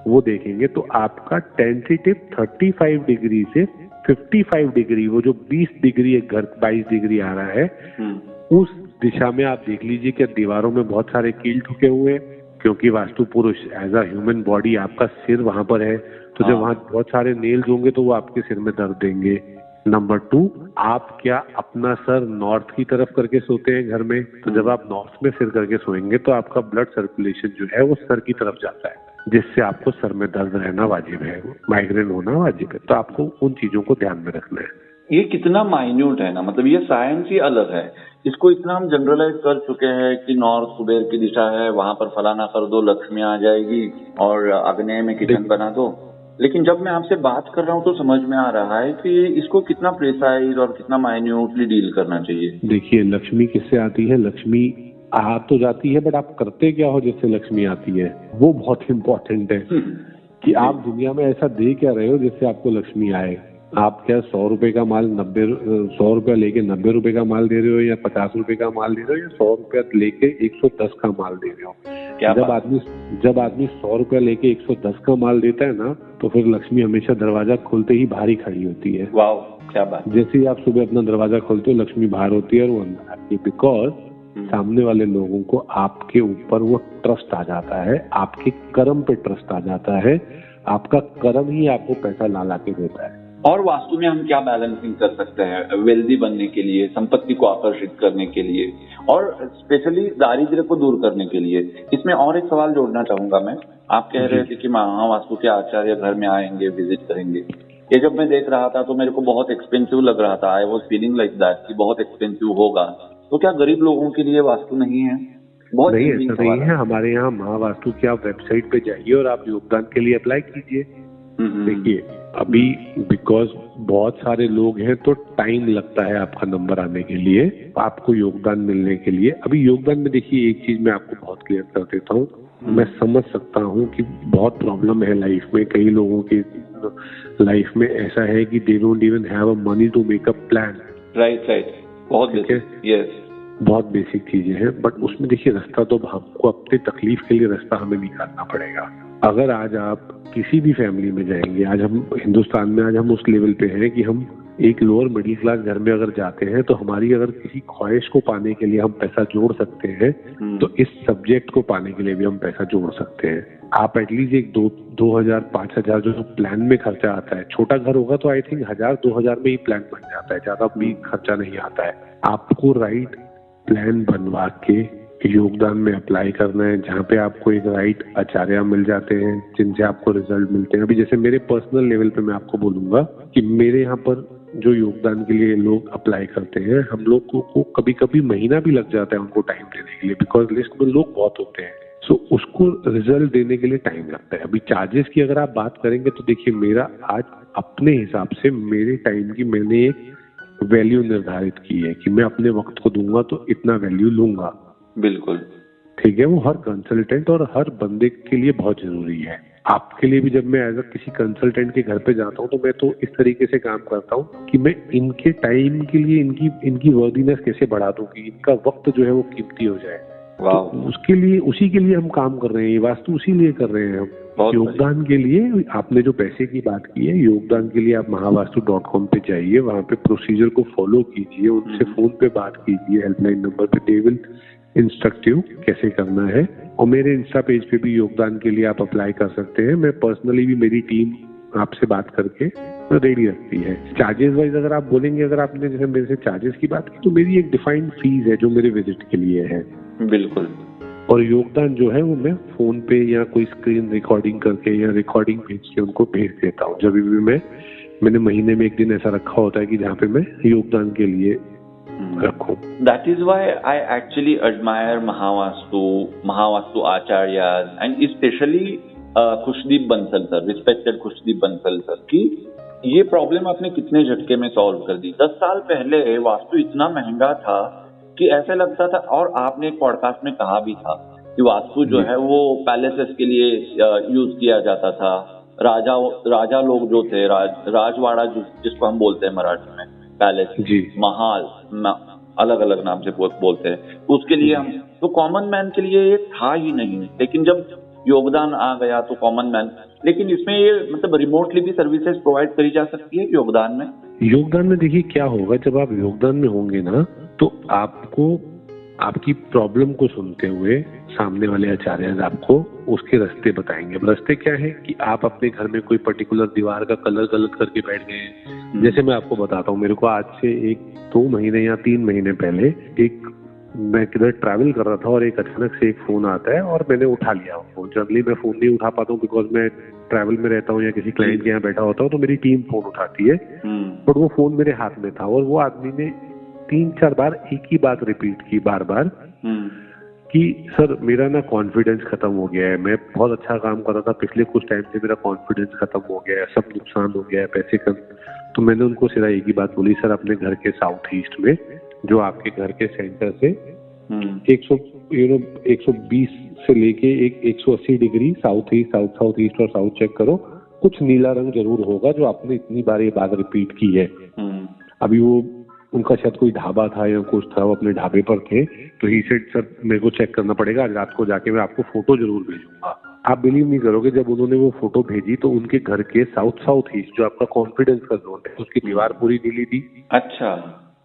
वो देखेंगे तो आपका टेंटेटिव 35 डिग्री से 55 डिग्री, वो जो 20 डिग्री एक घर 22 डिग्री आ रहा है, उस दिशा में आप देख लीजिए कि दीवारों में बहुत सारे कील ठुके हुए हैं, क्योंकि वास्तु पुरुष एज अ ह्यूमन बॉडी आपका सिर वहां पर है, तो जब वहां बहुत सारे नेल्स होंगे तो वो आपके सिर में दर्द देंगे। नंबर 2, आप क्या अपना सर नॉर्थ की तरफ करके सोते हैं घर में? तो जब आप नॉर्थ में सिर करके सोएंगे तो आपका ब्लड सर्कुलेशन जो है वो सर की तरफ जाता है, जिससे आपको सर में दर्द रहना वाजिब है, माइग्रेन होना वाजिब है। तो आपको उन चीजों को ध्यान में रखना है। ये कितना माइन्यूट है ना, मतलब ये साइंस ही अलग है। इसको इतना हम जनरलाइज कर चुके हैं कि नॉर्थ कुबेर की दिशा है, वहां पर फलाना कर दो, लक्ष्मी आ जाएगी, और आग्नेय में किचन बना दो। लेकिन जब मैं आपसे बात कर रहा हूँ तो समझ में आ रहा है कि इसको कितना प्रिसाइज और कितना माइन्यूटली डील करना चाहिए। देखिए, लक्ष्मी किससे आती है? लक्ष्मी आ तो जाती है, बट आप करते क्या हो जिससे लक्ष्मी आती है, वो बहुत इम्पोर्टेंट है कि आप दुनिया में ऐसा दे क्या रहे हो जिससे आपको लक्ष्मी आए। आप क्या 100 रुपए का माल 100 रुपया लेके 90 रुपए का माल दे रहे हो, या 50 रुपए का माल दे रहे हो, या 100 रुपया लेके 110 का माल दे रहे हो? जब आदमी 100 रुपया लेके 110 का माल देता है ना, तो फिर लक्ष्मी हमेशा दरवाजा खोलते ही बाहर ही खड़ी होती है। वाह, क्या बात। जैसे ही आप सुबह अपना दरवाजा खोलते हो, लक्ष्मी बाहर होती है और वो अंदर आती है, बिकॉज सामने वाले लोगों को आपके ऊपर वो ट्रस्ट आ जाता है, आपके कर्म पे ट्रस्ट आ जाता है। आपका कर्म ही आपको पैसा ला के देता है। और वास्तु में हम क्या बैलेंसिंग कर सकते हैं वेल्दी बनने के लिए, संपत्ति को आकर्षित करने के लिए, और स्पेशली दारिद्र्य को दूर करने के लिए? इसमें और एक सवाल जोड़ना चाहूंगा मैं। आप कह रहे थे कि महावास्तु के आचार्य घर में आएंगे, विजिट करेंगे। ये जब मैं देख रहा था तो मेरे को बहुत एक्सपेंसिव लग रहा था। I was feeling like that कि बहुत एक्सपेंसिव होगा। तो क्या गरीब लोगों के लिए वास्तु नहीं है? बहुत नहीं, ऐसा नहीं है। हमारे यहाँ महावास्तु की आप वेबसाइट पे जाइए और आप योगदान के लिए अप्लाई कीजिए। देखिए, अभी बिकॉज बहुत सारे लोग हैं तो टाइम लगता है आपका नंबर आने के लिए, आपको योगदान मिलने के लिए। अभी योगदान में देखिए, एक चीज मैं आपको बहुत क्लियर कर देता हूँ। मैं समझ सकता हूँ कि बहुत प्रॉब्लम है लाइफ में, कई लोगों की लाइफ में ऐसा है कि they don't even have a money to make a plan. Right, बहुत बेसिक, यस, बहुत बेसिक चीजें हैं। बट उसमें देखिए, रास्ता तो हमको अपनी तकलीफ के लिए रास्ता हमें निकालना पड़ेगा। अगर आज आप किसी भी फैमिली में जाएंगे, आज हम हिंदुस्तान में आज हम उस लेवल पे हैं कि हम एक लोअर मिडिल क्लास घर में अगर जाते हैं तो हमारी अगर किसी ख्वाहिश को पाने के लिए हम पैसा जोड़ सकते हैं, तो इस सब्जेक्ट को पाने के लिए भी हम पैसा जोड़ सकते हैं। आप एटलीस्ट एक 2,000 5,000 जो प्लान में खर्चा आता है, छोटा घर होगा तो आई थिंक 1,000-2,000 में ही प्लान बन जाता है, ज्यादा भी खर्चा नहीं आता है। आपको राइट प्लान बनवा के योगदान में अप्लाई करना है, जहाँ पे आपको एक राइट आचार्य मिल जाते हैं जिनसे आपको रिजल्ट मिलते हैं। अभी जैसे मेरे पर्सनल लेवल पे मैं आपको बोलूंगा कि मेरे यहाँ पर जो योगदान के लिए लोग अप्लाई करते हैं, हम लोग को कभी कभी महीना भी लग जाता है उनको टाइम देने के लिए, बिकॉज लिस्ट में लोग बहुत होते हैं। सो उसको रिजल्ट देने के लिए टाइम लगता है। अभी चार्जेस की अगर आप बात करेंगे तो देखिए, मेरा आज अपने हिसाब से मेरे टाइम की मैंने एक वैल्यू निर्धारित की है कि मैं अपने वक्त को दूंगा तो इतना वैल्यू लूंगा। बिल्कुल ठीक है, वो हर कंसल्टेंट और हर बंदे के लिए बहुत जरूरी है। आपके लिए भी जब मैं एज अ किसी कंसल्टेंट के घर पे जाता हूँ तो मैं तो इस तरीके से काम करता हूँ कि मैं इनके टाइम के लिए इनकी वर्दीनेस कैसे बढ़ा दूं कि इनका वक्त जो है वो कीमती हो जाए। तो उसके लिए उसी के लिए हम काम कर रहे हैं, वास्तु उसी लिए कर रहे हैं हम। योगदान के लिए आपने जो पैसे की बात की है, योगदान के लिए आप महावास्तु.com पे जाइए, वहाँ पे प्रोसीजर को फॉलो कीजिए, उनसे फोन पे बात कीजिए, हेल्पलाइन नंबर पे दे विल इंस्ट्रक्टिव कैसे करना है। और मेरे इंस्टा पेज पे भी योगदान के लिए आप अप्लाई कर सकते हैं। मैं पर्सनली भी, मेरी टीम आपसे बात करके रेडी रखती है। चार्जेस वाइज अगर आप बोलेंगे, अगर आपने जैसे मेरे से चार्जेस की बात की, तो मेरी एक डिफाइंड फीस है जो मेरे विजिट के लिए है। बिल्कुल। और योगदान जो है वो मैं फोन पे या कोई स्क्रीन रिकॉर्डिंग करके या रिकॉर्डिंग भेज के उनको भेज देता हूँ। जब भी मैंने महीने में एक दिन ऐसा रखा होता है कि जहाँ पे मैं योगदान के लिए रखूं। That is why I actually admire Mahavastu आचार्यज and specially Khushdeep Bansal sir, respected Khushdeep Bansal sir, की ये प्रॉब्लम आपने कितने झटके में सॉल्व कर दी। 10 साल पहले वास्तु इतना महंगा था कि ऐसे लगता था, और आपने एक पॉडकास्ट में कहा भी था कि वास्तु जो है वो पैलेसेस के लिए यूज किया जाता था। राजा लोग जो थे, राजवाड़ा जिसको हम बोलते हैं मराठी में, पैलेस, महल, अलग अलग नाम से बोलते हैं, उसके लिए हम तो कॉमन मैन के लिए ये था ही नहीं। लेकिन जब योगदान आ गया तो कॉमन मैन, लेकिन इसमें ये मतलब रिमोटली भी सर्विसेज प्रोवाइड करी जा सकती है योगदान में? योगदान में देखिए क्या होगा, जब आप योगदान में होंगे ना तो आपको आपकी प्रॉब्लम को सुनते हुए सामने वाले आचार्य आपको उसके रास्ते बताएंगे। अब रास्ते क्या है कि आप अपने घर में कोई पर्टिकुलर दीवार का कलर गलत करके बैठ गए हैं। जैसे मैं आपको बताता हूँ, मेरे को आज से 1-2 महीने या 3 महीने पहले मैं किधर ट्रैवल कर रहा था और एक अचानक से एक फोन आता है और मैंने उठा लिया फोन। जनरली मैं फोन नहीं उठा पाता हूँ बिकॉज मैं ट्रैवल में रहता हूँ या किसी क्लाइंट के यहाँ बैठा होता हूँ तो मेरी टीम फोन उठाती है, बट वो फोन मेरे हाथ में था और वो आदमी ने 3-4 बार एक ही बात रिपीट की बार बार कि सर मेरा ना कॉन्फिडेंस खत्म हो गया है, मैं बहुत अच्छा काम कर रहा था, पिछले कुछ टाइम से मेरा कॉन्फिडेंस खत्म हो गया है, सब नुकसान हो गया है, पैसे कम। तो मैंने उनको सीधा एक ही बात बोली, सर अपने घर के साउथ ईस्ट में जो आपके घर के सेंटर से 120 से लेके 180 डिग्री साउथ ईस्ट और साउथ चेक करो, कुछ नीला रंग जरूर होगा जो आपने इतनी बार ये बात रिपीट की है। अभी वो उनका शायद कोई ढाबा था या कुछ था, वो अपने ढाबे पर थे, तो ही सेड सर मेरे को चेक करना पड़ेगा, आज रात को जाके मैं आपको फोटो जरूर भेजूंगा। आप बिलीव नहीं करोगे, जब उन्होंने वो फोटो भेजी तो उनके घर के साउथ ईस्ट जो आपका कॉन्फिडेंस का जोन है उसकी दीवार पूरी नीली थी। अच्छा।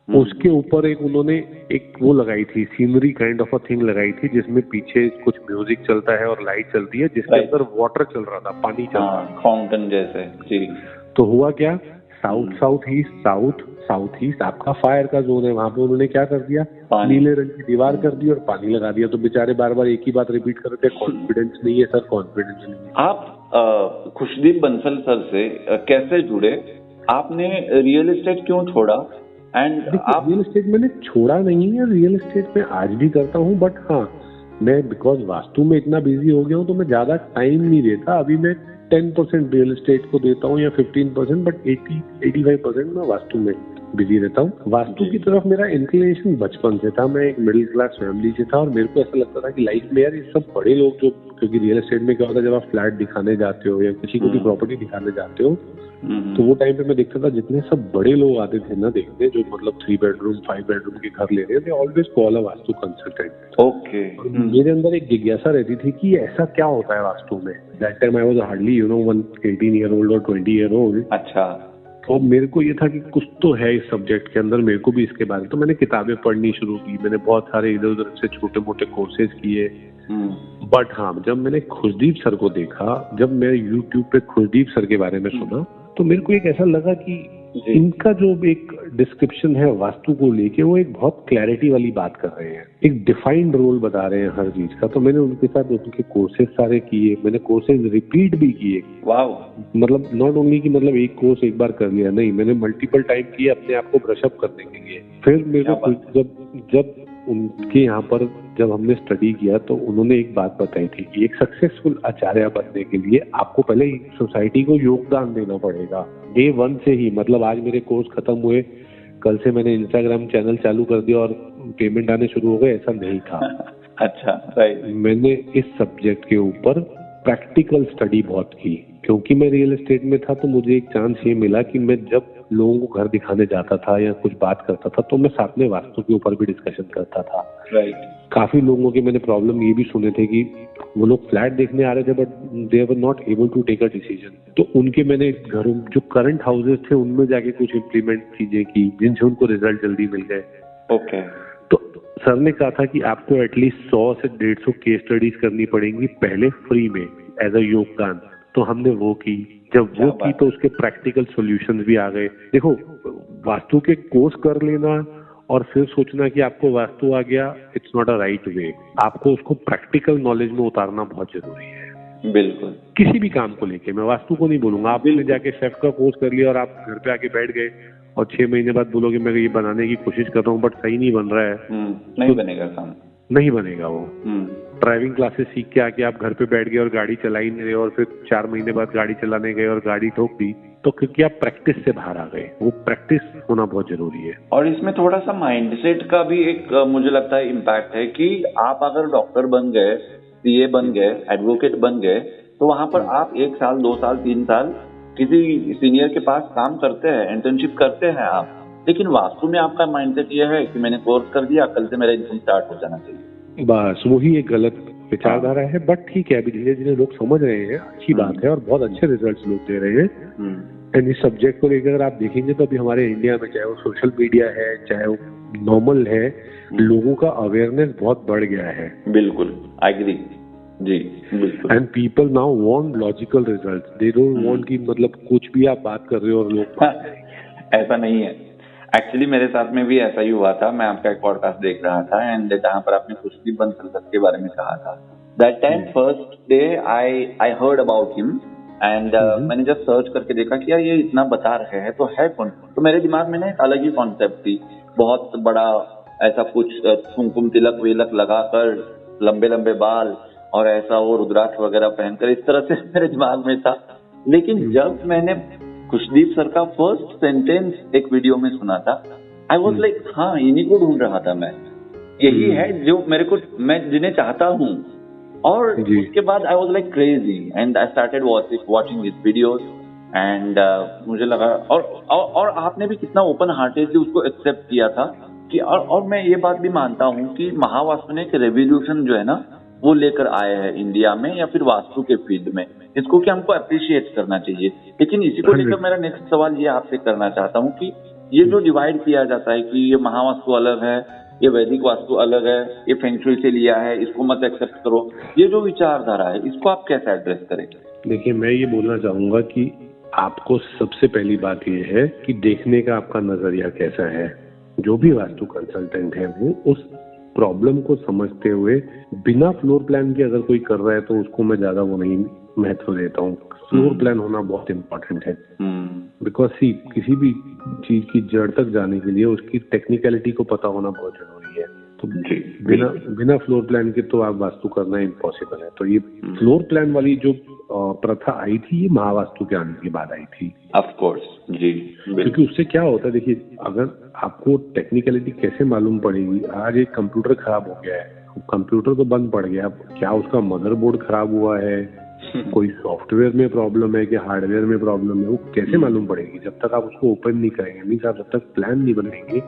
उसके ऊपर एक उन्होंने एक वो लगाई थी, scenery kind of a thing लगाई थी जिसमें पीछे कुछ म्यूजिक चलता है और लाइट चलती है जिसके अंदर वाटर चल रहा था, पानी चल रहा था, फाउंटेन जैसे। जी। तो हुआ क्या, साउथ ईस्ट आपका फायर का जोन है, वहां पे उन्होंने क्या कर दिया, नीले रंग की दीवार कर दी और पानी लगा दिया। तो बेचारे बार बार एक ही बात रिपीट कर रहे थे, कॉन्फिडेंस नहीं है सर, कॉन्फिडेंस नहीं है। आप खुशदीप बंसल सर से कैसे जुड़े? आपने रियल एस्टेट क्यों छोड़ा? एंड आप रियल एस्टेट मैंने छोड़ा नहीं है, रियल एस्टेट में आज भी करता हूँ, बट हाँ मैं बिकॉज वास्तु में इतना बिजी हो गया हूँ तो मैं ज्यादा टाइम नहीं देता। अभी मैं 10% रियल एस्टेट को देता हूँ या 15%, बट 80-85% मैं वास्तु में बिजी रहता हूँ। वास्तु की तरफ मेरा इंक्लिनेशन बचपन से था, मैं एक मिडिल क्लास फैमिली से था और मेरे को ऐसा लगता था कि लाइफ में यार ये सब बड़े लोग जो, क्योंकि रियल एस्टेट में क्या होता है जब आप फ्लैट दिखाने जाते हो या किसी को भी प्रॉपर्टी दिखाने जाते हो तो वो टाइम पे मैं देखता था जितने सब बड़े लोग आते थे ना देखने, जो मतलब 3 बेडरूम 5 बेडरूम के घर ले रहे थे, ऑलवेज कॉल अ वास्तु कंसल्टेंट। ओके। मेरे अंदर एक जिज्ञासा रहती थी कि ऐसा क्या होता है वास्तु में। That time I was hardly 18 year old और 20 ईयर ओल्ड। अच्छा। तो मेरे को ये था कि कुछ तो है इस सब्जेक्ट के अंदर, मेरे को भी इसके बारे में, तो मैंने किताबें पढ़नी शुरू की, मैंने बहुत सारे इधर उधर से छोटे मोटे कोर्सेज किए। बट हाँ, जब मैंने खुशदीप सर को देखा, जब मैं यूट्यूब पे खुशदीप सर के बारे में सुना, तो मेरे को एक ऐसा लगा कि इनका जो एक डिस्क्रिप्शन है वास्तु को लेके, वो एक बहुत क्लैरिटी वाली बात कर रहे हैं, एक डिफाइंड रोल बता रहे हैं हर चीज का। तो मैंने उनके साथ उनके कोर्सेज सारे किए, मैंने कोर्सेज रिपीट भी किए। वाओ। मतलब नॉट ओनली कि मतलब एक कोर्स एक बार कर लिया, नहीं, मैंने मल्टीपल टाइम किए अपने आप को ब्रश अप करने के लिए। फिर मेरे को जब उनके यहाँ पर जब हमने स्टडी किया तो उन्होंने एक बात बताई थी कि एक सक्सेसफुल आचार्य बनने के लिए आपको पहले सोसाइटी को योगदान देना पड़ेगा डे 1 से ही। मतलब आज मेरे कोर्स खत्म हुए, कल से मैंने इंस्टाग्राम चैनल चालू कर दिया और पेमेंट आने शुरू हो गए, ऐसा नहीं था। अच्छा, राइट। मैंने इस सब्जेक्ट के ऊपर प्रैक्टिकल स्टडी बहुत की, क्योंकि मैं रियल एस्टेट में था तो मुझे एक चांस ये मिला कि मैं जब लोगों को घर दिखाने जाता था या कुछ बात करता था तो मैं साथ में वास्तु के ऊपर भी डिस्कशन करता था। राइट। काफी लोगों के मैंने प्रॉब्लम ये भी सुने थे कि वो लोग फ्लैट देखने आ रहे थे but they were not able to take a decision. तो उनके मैंने घरों जो करंट हाउसेस थे उनमें जाके कुछ इम्प्लीमेंट चीजें की जिनसे उनको रिजल्ट जल्दी मिल गए। ओके। तो सर ने कहा था कि आपको एटलीस्ट 100 से 150 केस स्टडीज करनी पड़ेंगी पहले फ्री में एज अ योगदान। तो हमने वो की, जब वो की तो उसके प्रैक्टिकल सॉल्यूशंस भी आ गए। देखो, वास्तु के कोर्स कर लेना और फिर सोचना कि आपको वास्तु आ गया, it's not a right way. आपको उसको प्रैक्टिकल नॉलेज में उतारना बहुत जरूरी है। बिल्कुल। किसी भी काम को लेके, मैं वास्तु को नहीं बोलूंगा। आपने जाके शेफ का कोर्स कर लिया और आप घर पे आके बैठ गए और 6 महीने बाद बोलोगे मैं ये बनाने की कोशिश कर रहा हूँ बट सही नहीं बन रहा है, नहीं बनेगा काम, नहीं बनेगा वो। ड्राइविंग क्लासेस सीख के आके आप घर पे बैठ गए और गाड़ी चला ही नहीं रहे और फिर 4 महीने बाद गाड़ी चलाने गए और गाड़ी ठोक दी, तो क्योंकि आप प्रैक्टिस से बाहर आ गए। वो प्रैक्टिस होना बहुत जरूरी है। और इसमें थोड़ा सा माइंडसेट का भी एक मुझे लगता है इम्पैक्ट है कि आप अगर डॉक्टर बन गए, सीए बन गए, एडवोकेट बन गए, तो वहां पर आप 1 साल 2 साल 3 साल किसी सीनियर के पास काम करते हैं, इंटर्नशिप करते हैं आप, लेकिन वास्तु में आपका माइंडसेट ये है कि मैंने कोर्स कर दिया, कल से मेरा इनकम स्टार्ट हो जाना चाहिए। बस वही एक गलत विचारधारा है, बट ठीक है, अभी धीरे धीरे लोग समझ रहे हैं, अच्छी बात है और बहुत अच्छे रिजल्ट्स लोग दे रहे हैं। एंड इस सब्जेक्ट को लेकर अगर आप देखेंगे तो अभी हमारे इंडिया में चाहे वो सोशल मीडिया है, चाहे वो नॉर्मल है, लोगों का अवेयरनेस बहुत बढ़ गया है। बिल्कुल, आई एग्री जी, बिल्कुल। And people now want logical results, they don't want कि मतलब कुछ भी आप बात कर रहे हो और लोग ऐसा नहीं है। एक्चुअली मेरे साथ में भी ऐसा ही हुआ था। मैं आपका एक पॉडकास्ट देख रहा था एंड जहाँ पर आपने खुशदीप बंसल के बारे में कहा था, that time first day I heard about him and मैंने जब सर्च करके देखा कि यार ये इतना बता रहे हैं तो है कौन, तो मेरे दिमाग में ना एक अलग ही कॉन्सेप्ट थी, बहुत बड़ा ऐसा कुछ कुमकुम तिलक विलक लगाकर, लंबे लंबे बाल और ऐसा वो रुद्राक्ष वगैरह पहनकर, इस तरह से मेरे दिमाग में था। लेकिन जब मैंने खुशदीप सर का फर्स्ट सेंटेंस एक वीडियो में सुना था, आई वॉज लाइक हाँ, इन्हीं को ढूंढ रहा था मैं, यही है जो मेरे को, मैं जिन्हें चाहता हूँ। और उसके बाद I was like crazy and I started watching his videos and मुझे लगा, और आपने भी कितना ओपन हार्टेडली उसको एक्सेप्ट किया था कि, और मैं ये बात भी मानता हूँ कि महावास्तु ने एक रेवोल्यूशन जो है ना वो लेकर आए हैं इंडिया में या फिर वास्तु के फील्ड में, इसको कि हमको अप्रिशिएट करना चाहिए। लेकिन इसी को लेकर मेरा नेक्स्ट सवाल ये आपसे करना चाहता हूँ कि ये जो डिवाइड किया जाता है कि ये महावास्तु अलग है, ये वैदिक वास्तु अलग है, ये फेंग शुई से लिया है, इसको मत एक्सेप्ट करो, ये जो विचारधारा है इसको आप कैसे एड्रेस करें? देखिए, मैं ये बोलना चाहूंगा कि आपको सबसे पहली बात ये है कि देखने का आपका नजरिया कैसा है। जो भी वास्तु कंसल्टेंट है वो उस प्रॉब्लम को समझते हुए बिना फ्लोर प्लान के अगर कोई कर रहा है तो उसको मैं ज्यादा वो नहीं महत्व देता हूँ। फ्लोर प्लान होना बहुत इम्पोर्टेंट है, बिकॉज सी किसी भी चीज की जड़ तक जाने के लिए उसकी टेक्निकलिटी को पता होना बहुत जरूरी है। तो बिना फ्लोर प्लान के तो आप वास्तु करना इम्पॉसिबल है। तो ये फ्लोर प्लान वाली जो प्रथा आई थी, ये महावास्तु के आने के बाद आई थी। ऑफ कोर्स जी, क्योंकि उससे क्या होता है, देखिए, अगर आपको टेक्निकलिटी कैसे मालूम पड़ेगी, आज एक कंप्यूटर खराब हो गया है, कंप्यूटर तो बंद पड़ गया, क्या उसका मदरबोर्ड खराब हुआ है, कोई सॉफ्टवेयर में प्रॉब्लम है कि हार्डवेयर में प्रॉब्लम है, वो कैसे मालूम पड़ेगी? जब तक आप उसको ओपन नहीं करेंगे, मीन्स आप जब तक प्लान नहीं बनाएंगे,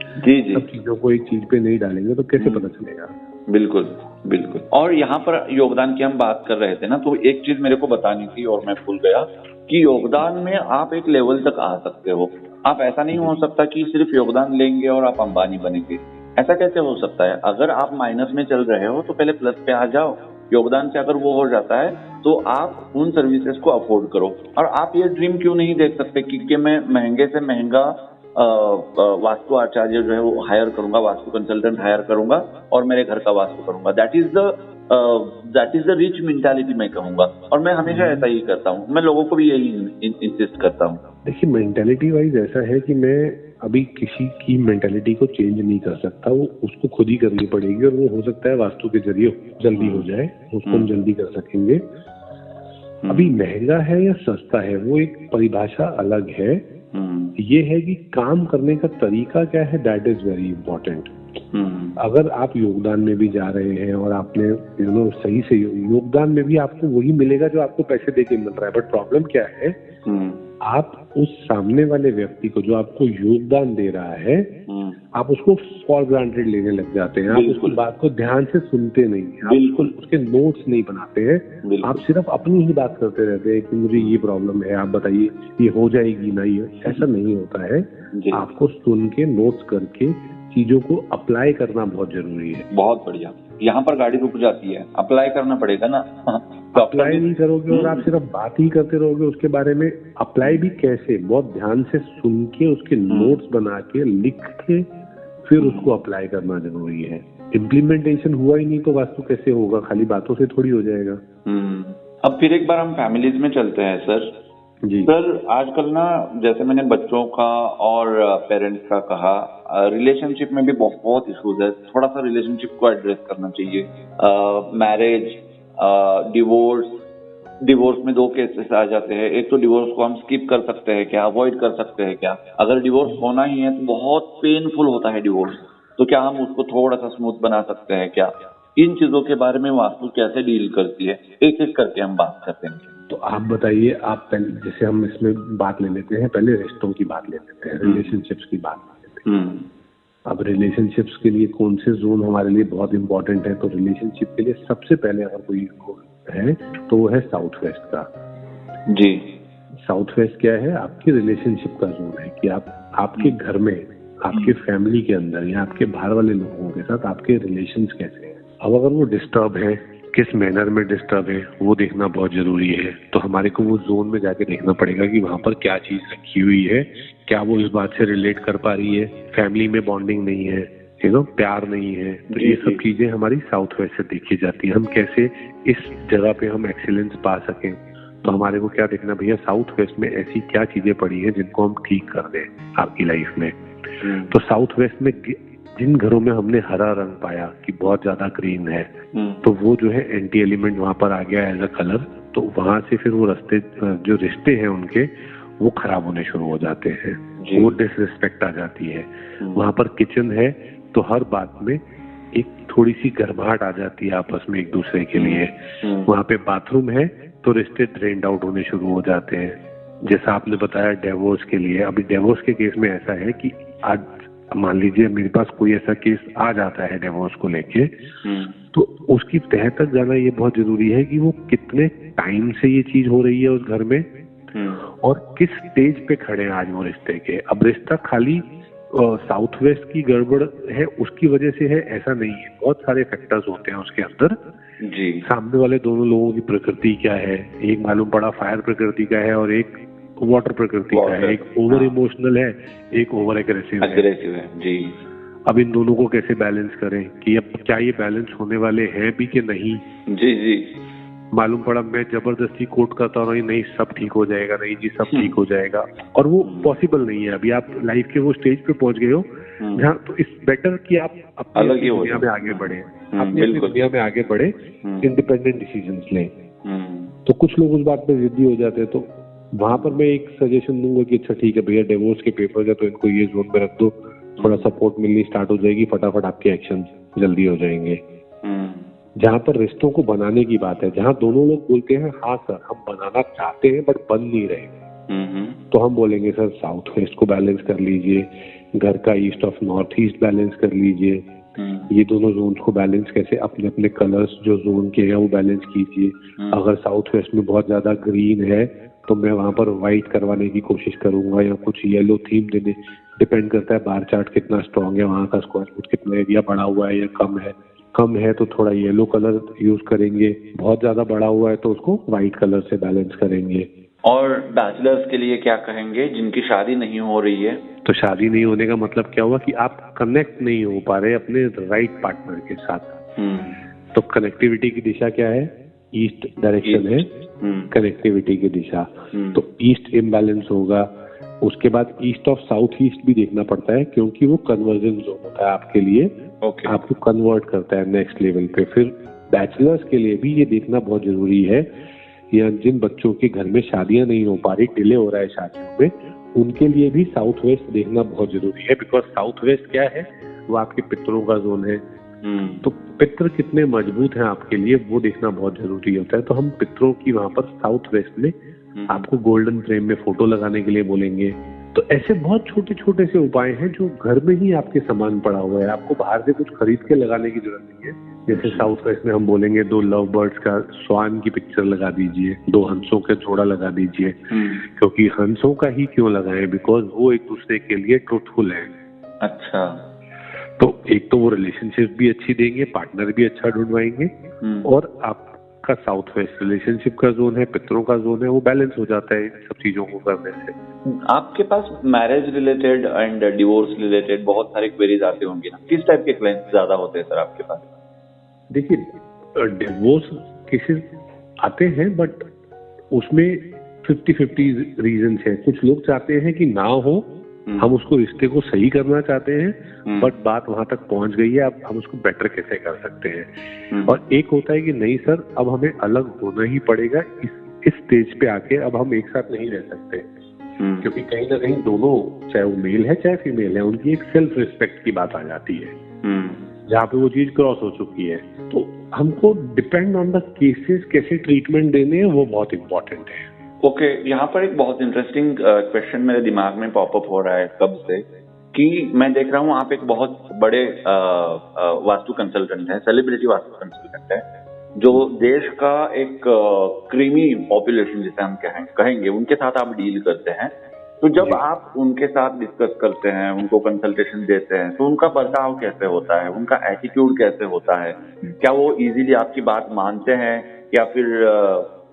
सब चीजों को एक चीज पे नहीं डालेंगे तो कैसे पता चलेगा? बिल्कुल बिल्कुल। और यहाँ पर योगदान की हम बात कर रहे थे ना, तो एक चीज मेरे को बतानी थी और मैं भूल गया कि योगदान में आप एक लेवल तक आ सकते हो। आप ऐसा नहीं हो सकता कि सिर्फ योगदान लेंगे और आप अंबानी बनेंगे, ऐसा कैसे हो सकता है? अगर आप माइनस में चल रहे हो तो पहले प्लस पे आ जाओ। योगदान से अगर वो हो जाता है तो आप उन सर्विसेज को अफोर्ड करो। और आप ये ड्रीम क्यों नहीं देख सकते कि मैं महंगे से महंगा वास्तु आचार्य जो है वो हायर करूंगा, वास्तु कंसल्टेंट हायर करूंगा और मेरे घर का वास्तु करूंगा। That is the rich mentality मैं कहूंगा, और मैं हमेशा ऐसा ही करता हूँ। मैं लोगों को भी यही इंसिस्ट करता हूँ। देखिए, मेंटालिटी वाइज ऐसा है कि मैं अभी किसी की मेंटालिटी को चेंज नहीं कर सकता, वो उसको खुद ही करनी पड़ेगी, और वो हो सकता है वास्तु के जरिए जल्दी हो जाए, उसको हम जल्दी कर सकेंगे। अभी महंगा है या सस्ता है वो एक परिभाषा अलग है। ये है कि काम करने का तरीका क्या है, दैट इज वेरी इंपॉर्टेंट। अगर आप योगदान में भी जा रहे हैं और आपने सही से योगदान में भी आपको वही मिलेगा जो आपको पैसे देके मिल रहा है, बट प्रॉब्लम क्या है, आप उस सामने वाले व्यक्ति को जो आपको योगदान दे रहा है, आप उसको फॉर ग्रांटेड लेने लग जाते हैं। आप उसकी बात को ध्यान से सुनते नहीं, आप उसके नोट्स नहीं बनाते हैं, आप सिर्फ अपनी ही बात करते रहते हैं कि मुझे ये प्रॉब्लम है, आप बताइए ये हो जाएगी ना। ये ऐसा नहीं होता है। आपको सुन के नोट्स करके चीजों को अप्लाई करना बहुत जरूरी है। बहुत बढ़िया। यहाँ पर गाड़ी रुक जाती है, अप्लाई करना पड़ेगा ना। तो अप्लाई नहीं करोगे और आप सिर्फ बात ही करते रहोगे उसके बारे में, अप्लाई भी कैसे, बहुत ध्यान से सुन के उसके नोट्स बना के लिख के फिर उसको अप्लाई करना जरूरी है। इम्प्लीमेंटेशन हुआ ही नहीं तो वास्तु कैसे होगा? खाली बातों से थोड़ी हो जाएगा। अब फिर एक बार हम फैमिलीज में चलते हैं सर। जी सर, आजकल ना जैसे मैंने बच्चों का और पेरेंट्स का कहा, रिलेशनशिप में भी बहुत इश्यूज है। थोड़ा सा रिलेशनशिप को एड्रेस करना चाहिए। मैरिज, डिवोर्स में दो केसेस आ जाते हैं। एक तो डिवोर्स को हम स्किप कर सकते हैं क्या, अवॉइड कर सकते हैं क्या? अगर डिवोर्स होना ही है तो बहुत पेनफुल होता है डिवोर्स, तो क्या हम उसको थोड़ा सा स्मूथ बना सकते हैं क्या? इन चीजों के बारे में वास्तु कैसे डील करती है, एक एक करके हम बात करते हैं। तो आप बताइए, आप पहले, जैसे हम इसमें बात ले लेते हैं, पहले रिश्तों की बात ले लेते हैं, रिलेशनशिप्स की बात ले लेते हैं। अब रिलेशनशिप्स के लिए कौन से जोन हमारे लिए बहुत इंपॉर्टेंट है, तो रिलेशनशिप के लिए सबसे पहले अगर कोई है तो वो है साउथ वेस्ट का जी। साउथ वेस्ट क्या है? आपकी रिलेशनशिप का जोन है कि आप आपके घर में, आपके फैमिली के अंदर या आपके बाहर वाले लोगों के साथ आपके रिलेशंस कैसे हैं। अब अगर वो डिस्टर्ब है, किस मैनर में डिस्टर्ब है, वो देखना बहुत जरूरी है। तो हमारे को वो जोन में जाके देखना पड़ेगा कि वहां पर क्या चीज रखी हुई है, क्या वो इस बात से रिलेट कर पा रही है, फैमिली में बॉन्डिंग नहीं है, प्यार नहीं है। तो ये सब चीजें हमारी साउथ वेस्ट से देखी जाती है। हम कैसे इस जगह पे हम एक्सीलेंस पा सकें, तो हमारे को क्या देखना, भैया साउथ वेस्ट में ऐसी क्या चीजें पड़ी हैं जिनको हम ठीक कर दें आपकी लाइफ में। तो साउथ वेस्ट में जिन घरों में हमने हरा रंग पाया कि बहुत ज्यादा ग्रीन है, तो वो जो है एंटी एलिमेंट वहां पर आ गया एज अ कलर। तो वहां से फिर वो जो रिश्ते हैं उनके वो खराब होने शुरू हो जाते हैं, वो डिसरिस्पेक्ट आ जाती है। वहां पर किचन है तो हर बात में एक थोड़ी सी गर्माहट आ जाती है आपस में एक दूसरे के लिए। वहां पे बाथरूम है तो रिश्ते ड्रेन्ड आउट होने शुरू हो जाते हैं। जैसा आपने बताया डिवोर्स के लिए, अभी डिवोर्स के केस में ऐसा है कि आज मान लीजिए मेरे पास कोई ऐसा केस आ जाता है डिवोर्स को लेके, तो उसकी तह तक जाना ये बहुत जरूरी है कि वो कितने टाइम से ये चीज हो रही है उस घर में और किस स्टेज पे खड़े हैं आज वो रिश्ते के। अब रिश्ता खाली साउथ वेस्ट की गड़बड़ है उसकी वजह से है ऐसा नहीं है, बहुत सारे फैक्टर्स होते हैं उसके अंदर जी। सामने वाले दोनों लोगों की प्रकृति क्या है, एक मालूम पड़ा फायर प्रकृति का है और एक वाटर प्रकृति का है, एक ओवर इमोशनल है, एक ओवर एग्रेसिव है जी। अब इन दोनों को कैसे बैलेंस करें कि अब क्या ये बैलेंस होने वाले हैं भी कि नहीं। जी जी। मालूम पड़ा मैं जबरदस्ती कोट करता हूँ नहीं सब ठीक हो जाएगा, नहीं जी सब ठीक हो जाएगा, और वो पॉसिबल नहीं है। अभी आप लाइफ के वो स्टेज पे पहुंच गए हो जहाँ तो इस बेटर कि आप अपनी दुनिया में आगे बढ़े, अपनी दुनिया में आगे बढ़े, इंडिपेंडेंट डिसीजंस लें। तो कुछ लोग उस बात पे जिद्दी हो जाते हैं, तो वहां पर मैं एक सजेशन दूंगा कि अच्छा ठीक है भैया डिवोर्स के पेपर है तो इनको ये जोन में रख दो, थोड़ा सपोर्ट मिलनी स्टार्ट हो जाएगी, फटाफट आपके एक्शन जल्दी हो जाएंगे। जहाँ पर रिश्तों को बनाने की बात है, जहाँ दोनों लोग बोलते हैं हाँ सर हम बनाना चाहते हैं बट बन नहीं रहे, तो हम बोलेंगे सर साउथ वेस्ट को बैलेंस कर लीजिए, घर का east of north east balance कर लीजिए, ये दोनों जोन को बैलेंस कैसे अपने अपने कलर्स जो जोन के हैं वो बैलेंस कीजिए। अगर साउथ वेस्ट में बहुत ज्यादा ग्रीन है तो मैं वहां पर व्हाइट करवाने की कोशिश करूंगा या कुछ येलो थीम देने, डिपेंड करता है बार चार्ट कितना स्ट्रॉन्ग है, वहां का स्क्वायर फुट कितना एरिया बढ़ा हुआ है या कम है तो थोड़ा येलो कलर यूज करेंगे, बहुत ज्यादा बढ़ा हुआ है तो उसको व्हाइट कलर से बैलेंस करेंगे। और बैचलर्स के लिए क्या कहेंगे जिनकी शादी नहीं हो रही है? तो शादी नहीं होने का मतलब क्या हुआ कि आप कनेक्ट नहीं हो पा रहे अपने राइट पार्टनर के साथ। तो कनेक्टिविटी की दिशा क्या है? ईस्ट डायरेक्शन है कनेक्टिविटी की दिशा। तो ईस्ट इम्बैलेंस होगा, उसके बाद ईस्ट ऑफ साउथ ईस्ट भी देखना पड़ता है क्योंकि वो कन्वर्जन जोन होता है आपके लिए, आपको कन्वर्ट करता है नेक्स्ट लेवल पे। फिर बैचलर्स के लिए भी ये देखना बहुत जरूरी है, या जिन बच्चों के घर में शादियां नहीं हो पा रही, डिले हो रहा है शादियों में, उनके लिए भी साउथ वेस्ट देखना बहुत जरूरी है। बिकॉज साउथ वेस्ट क्या है, वो आपके पितरों का जोन है। तो पितर कितने मजबूत हैं आपके लिए वो देखना बहुत जरूरी होता है। तो हम पितरों की वहां पर साउथ वेस्ट में आपको गोल्डन फ्रेम में फोटो लगाने के लिए बोलेंगे। तो ऐसे बहुत छोटे छोटे से उपाय हैं जो घर में ही आपके सामान पड़ा हुआ है, आपको बाहर से कुछ खरीद के लगाने की जरूरत नहीं है। जैसे साउथ वेस्ट में हम बोलेंगे 2 लव बर्ड्स का स्वान की पिक्चर लगा दीजिए, 2 हंसों का जोड़ा लगा दीजिए। क्योंकि हंसों का ही क्यों लगाएं? बिकॉज वो एक दूसरे के लिए ट्रूथफुल है। अच्छा, तो एक तो वो रिलेशनशिप भी अच्छी देंगे, पार्टनर भी अच्छा ढूंढवाएंगे, और आपका साउथ वेस्ट रिलेशनशिप का जोन है, पितरों का जोन है, वो बैलेंस हो जाता है इन सब चीजों को करने से। आपके पास marriage related and divorce related बहुत सारे क्वेरीज आते होंगे ना, किस टाइप के क्लाइंट्स ज्यादा होते हैं सर आपके पास? देखिए डिवोर्स केसेस आते हैं बट उसमें 50-50 रीजंस है। कुछ लोग चाहते हैं कि ना हो, हम उसको रिश्ते को सही करना चाहते हैं बट बात वहां तक पहुंच गई है, अब हम उसको बेटर कैसे कर सकते हैं। और एक होता है कि नहीं सर अब हमें अलग होना ही पड़ेगा, इस स्टेज पे आके अब हम एक साथ नहीं रह सकते, क्योंकि कहीं ना कहीं दोनों, चाहे वो मेल है चाहे फीमेल है, उनकी एक सेल्फ रिस्पेक्ट की बात आ जाती है जहाँ पे वो चीज क्रॉस हो चुकी है। तो हमको डिपेंड ऑन द केसेस कैसे ट्रीटमेंट देने हैं वो बहुत इम्पोर्टेंट है। ओके, यहाँ पर एक बहुत इंटरेस्टिंग क्वेश्चन मेरे दिमाग में पॉपअप हो रहा है कब से कि मैं देख रहा हूँ आप एक बहुत बड़े वास्तु कंसल्टेंट हैं, सेलिब्रिटी वास्तु कंसल्टेंट हैं, जो देश का एक क्रीमी पॉपुलेशन जिसे हम कहेंगे उनके साथ आप डील करते हैं। तो जब आप उनके साथ डिस्कस करते हैं, उनको कंसल्टेशन देते हैं, तो उनका बर्ताव कैसे होता है, उनका एटीट्यूड कैसे होता है? क्या वो इजीली आपकी बात मानते हैं या फिर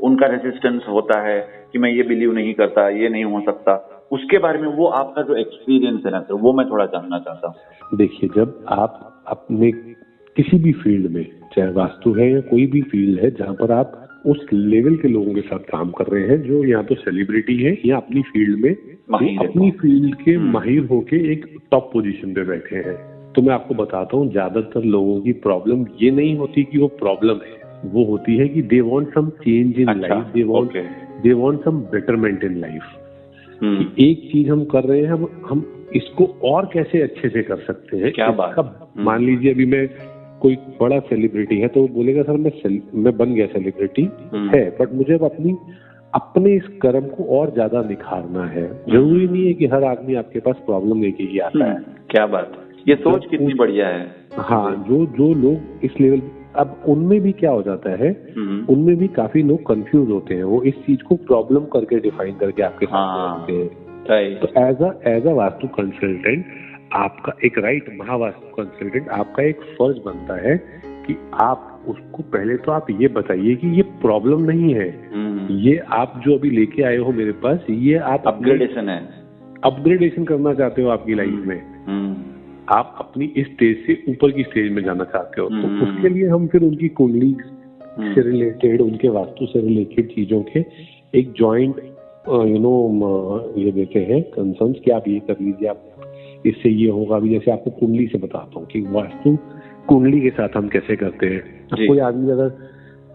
उनका रेजिस्टेंस होता है कि मैं ये बिलीव नहीं करता, ये नहीं हो सकता? उसके बारे में वो आपका जो एक्सपीरियंस है ना सर, वो मैं थोड़ा जानना चाहता हूँ। देखिए, जब आप अपने किसी भी फील्ड में, चाहे वास्तु है या कोई भी फील्ड है, जहाँ पर आप उस लेवल के लोगों के साथ काम कर रहे हैं जो या तो सेलिब्रिटी है या अपनी फील्ड में अपनी फील्ड के माहिर होके एक टॉप पोजीशन पे बैठे हैं, तो मैं आपको बताता हूँ, ज्यादातर लोगों की प्रॉब्लम ये नहीं होती कि वो प्रॉब्लम है, वो होती है कि they want some change in life, they want some betterment in life. एक चीज हम कर रहे हैं, हम इसको और कैसे अच्छे से कर सकते हैं। क्या बात। मान लीजिए अभी मैं कोई बड़ा सेलिब्रिटी है तो वो बोलेगा सर मैं बन गया सेलिब्रिटी है, बट मुझे अब अपने इस कर्म को और ज्यादा निखारना है। जरूरी नहीं है कि हर आदमी आपके पास प्रॉब्लम लेके ही आता है। क्या बात, ये सोच कितनी बढ़िया है। हाँ, जो लोग इस लेवल, अब उनमें भी क्या हो जाता है, उनमें भी काफी लोग कंफ्यूज होते हैं, वो इस चीज को प्रॉब्लम करके डिफाइन करके आपके सामने रखते हैं। तो एज अ वास्तु कंसल्टेंट आपका एक महावास्तु कंसल्टेंट आपका एक फर्ज बनता है कि आप उसको पहले तो आप ये बताइए कि ये प्रॉब्लम नहीं है, ये आप जो अभी लेके आए हो मेरे पास, ये आप अपग्रेडेशन है, अपग्रेडेशन करना चाहते हो आपकी लाइफ में, आप अपनी इस स्टेज से ऊपर की स्टेज में जाना चाहते हो। तो उसके लिए हम फिर उनकी कुंडली से रिलेटेड, उनके वास्तु से रिलेटेड चीजों के एक जॉइंट ये देते हैं कंसर्न्स कि आप ये कर लीजिए, आप इससे ये होगा। अभी जैसे आपको कुंडली से बताता हूँ कि वास्तु कुंडली के साथ हम कैसे करते हैं। कोई आदमी अगर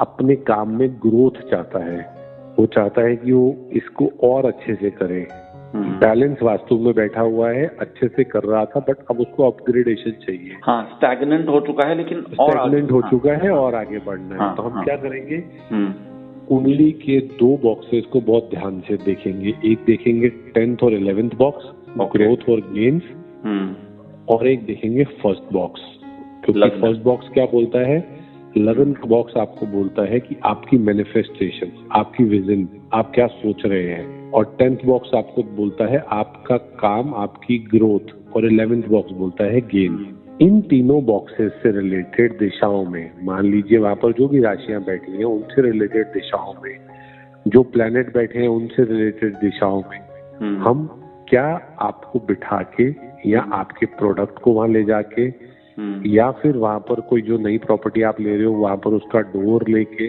अपने काम में ग्रोथ चाहता है, वो चाहता है कि वो इसको और अच्छे से करे, बैलेंस वास्तु में बैठा हुआ है, अच्छे से कर रहा था, बट अब उसको अपग्रेडेशन चाहिए। हाँ, स्टैग्नेंट हो चुका है, लेकिन स्टैग्नेंट हो चुका है और आगे बढ़ना है। तो हम क्या करेंगे, कुंडली के 2 बॉक्सेस को बहुत ध्यान से देखेंगे। एक देखेंगे 10th और 11th बॉक्स, ग्रोथ और गेन्स, और एक देखेंगे फर्स्ट बॉक्स, क्योंकि फर्स्ट बॉक्स क्या बोलता है, लगन का बॉक्स आपको बोलता है कि आपकी मैनिफेस्टेशन, आपकी विजन, आप क्या सोच रहे हैं, और 10th बॉक्स आपको बोलता है आपका काम, आपकी ग्रोथ, और 11th बॉक्स बोलता है गेन। इन तीनों बॉक्सेस से रिलेटेड दिशाओं में, मान लीजिए वहां पर जो भी राशियां बैठी हैं उनसे रिलेटेड दिशाओं में, जो प्लैनेट बैठे हैं उनसे रिलेटेड दिशाओं में, हम क्या आपको बिठा के या आपके प्रोडक्ट को वहां ले जाके, या फिर वहां पर कोई जो नई प्रॉपर्टी आप ले रहे हो वहां पर उसका डोर लेके,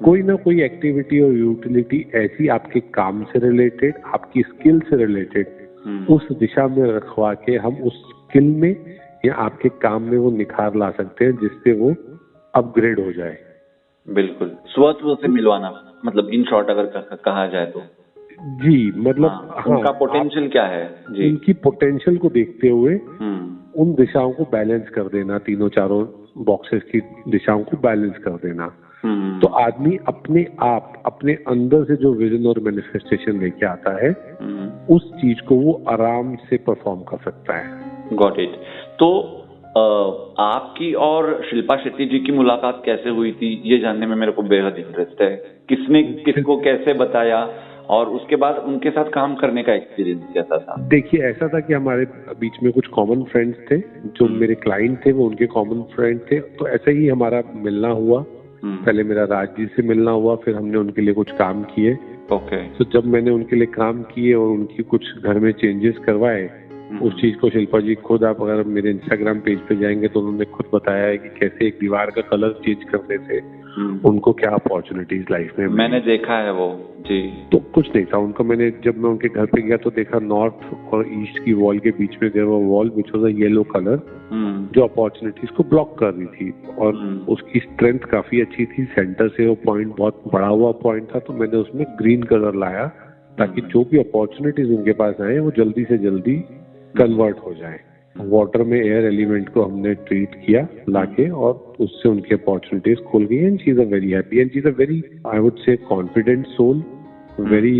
कोई ना कोई एक्टिविटी और यूटिलिटी ऐसी आपके काम से रिलेटेड, आपकी स्किल से रिलेटेड उस दिशा में रखवा के हम उस स्किल में या आपके काम में वो निखार ला सकते हैं, जिससे वो अपग्रेड हो जाए। बिल्कुल, स्वत्व से मिलवाना, मतलब इन शॉर्ट अगर कहा जाए तो। जी, मतलब उनका पोटेंशियल क्या है जी, उनकी पोटेंशियल को देखते हुए उन दिशाओं को बैलेंस कर देना, तीनों चारों बॉक्सेस की दिशाओं को बैलेंस कर देना। तो आदमी अपने आप, अपने अंदर से जो विजन और मैनिफेस्टेशन लेके आता है, उस चीज को वो आराम से परफॉर्म कर सकता है। Got it. तो आपकी और शिल्पा शेट्टी जी की मुलाकात कैसे हुई थी, ये जानने में मेरे को बेहद इंटरेस्ट है। किसने किसको कैसे बताया, और उसके बाद उनके साथ काम करने का एक्सपीरियंस कैसा था? देखिए, ऐसा था कि हमारे बीच में कुछ कॉमन फ्रेंड्स थे, जो मेरे क्लाइंट थे वो उनके कॉमन फ्रेंड थे, तो ऐसे ही हमारा मिलना हुआ। पहले मेरा राज जी से मिलना हुआ, फिर हमने उनके लिए कुछ काम किए। तो जब मैंने उनके लिए काम किए और उनकी कुछ घर में चेंजेस करवाए, उस चीज को शिल्पा जी खुद, आप अगर मेरे इंस्टाग्राम पेज पे जाएंगे तो उन्होंने खुद बताया है कि कैसे एक दीवार का कलर चेंज करने से उनको क्या अपॉर्चुनिटीज लाइफ में। मैंने देखा है वो जी। तो कुछ नहीं था उनका, जब मैं उनके घर पे गया तो देखा नॉर्थ और ईस्ट की वॉल के बीच में there was wall which was a yellow colour, जो अपॉर्चुनिटीज को ब्लॉक कर रही थी, और उसकी स्ट्रेंथ काफी अच्छी थी। सेंटर से वो पॉइंट बहुत बड़ा हुआ पॉइंट था, तो मैंने उसमें ग्रीन कलर लाया ताकि जो भी अपॉर्चुनिटीज उनके पास आए वो जल्दी से जल्दी कन्वर्ट हो जाए। वाटर में एयर एलिमेंट को हमने ट्रीट किया लाके, और उससे उनकी अपॉर्चुनिटीज खुल गई। And she is a very happy and she is a very, I would say, confident soul, very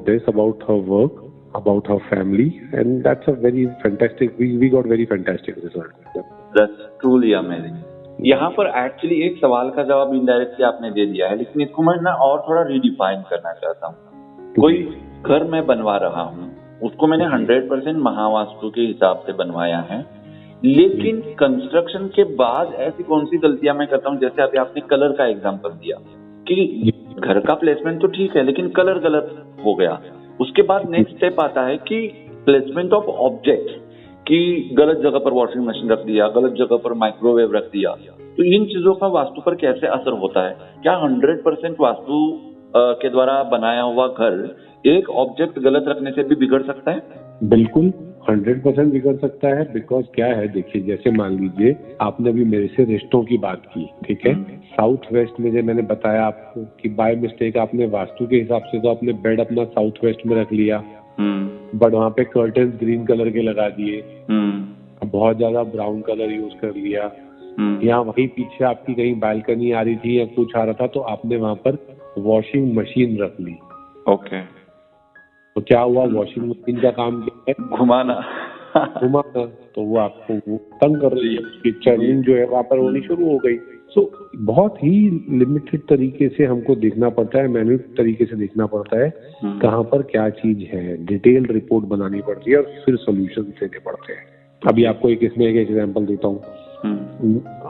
this about her work. about her family, and that's a very fantastic. We got very fantastic result. That's truly amazing. यहाँ पर actually एक सवाल का जवाब indirectly आपने दे दिया है, लेकिन इसको मैं ना और थोड़ा रिडिफाइन करना चाहता हूँ। कोई घर मैं बनवा रहा हूँ, उसको मैंने 100% महावास्तु के हिसाब से बनवाया है, लेकिन कंस्ट्रक्शन के बाद ऐसी कौन सी गलतियां मैं करता हूँ, जैसे अभी आपने कलर का एग्जांपल दिया कि घर का प्लेसमेंट तो ठीक है लेकिन कलर गलत हो गया। उसके बाद नेक्स्ट स्टेप आता है कि प्लेसमेंट ऑफ ऑब्जेक्ट, कि गलत जगह पर वॉशिंग मशीन रख दिया, गलत जगह पर माइक्रोवेव रख दिया। तो इन चीजों का वास्तु पर कैसे असर होता है? क्या 100% वास्तु के द्वारा बनाया हुआ घर एक ऑब्जेक्ट गलत रखने से भी बिगड़ सकता है? बिल्कुल 100% बिगड़ सकता है। बिकॉज क्या है, देखिए जैसे मान लीजिए आपने अभी मेरे से रिश्तों की बात की, ठीक है, साउथ वेस्ट में जो मैंने बताया आपको कि बाय मिस्टेक आपने वास्तु के हिसाब से तो आपने बेड अपना साउथ वेस्ट में रख लिया, बट वहाँ पे कर्टन ग्रीन कलर के लगा दिए, बहुत ज्यादा ब्राउन कलर यूज कर लिया, या वहीं पीछे आपकी कहीं बालकनी आ रही थी या कुछ आ रहा था तो आपने वहां पर वॉशिंग मशीन रख ली। ओके, तो क्या हुआ, वॉशिंग मशीन का काम क्या है? घुमाना। तो वो आपको वो तंग कर रही है, उसकी चर्निंग जो है वहां पर होनी शुरू हो गई। सो बहुत ही लिमिटेड तरीके से हमको देखना पड़ता है, मैन्युअल तरीके से देखना पड़ता है कहाँ पर क्या चीज है, डिटेल रिपोर्ट बनानी पड़ती है और फिर सोल्यूशन देने पड़ते हैं। अभी आपको एक इसमें एक एग्जांपल देता हूँ।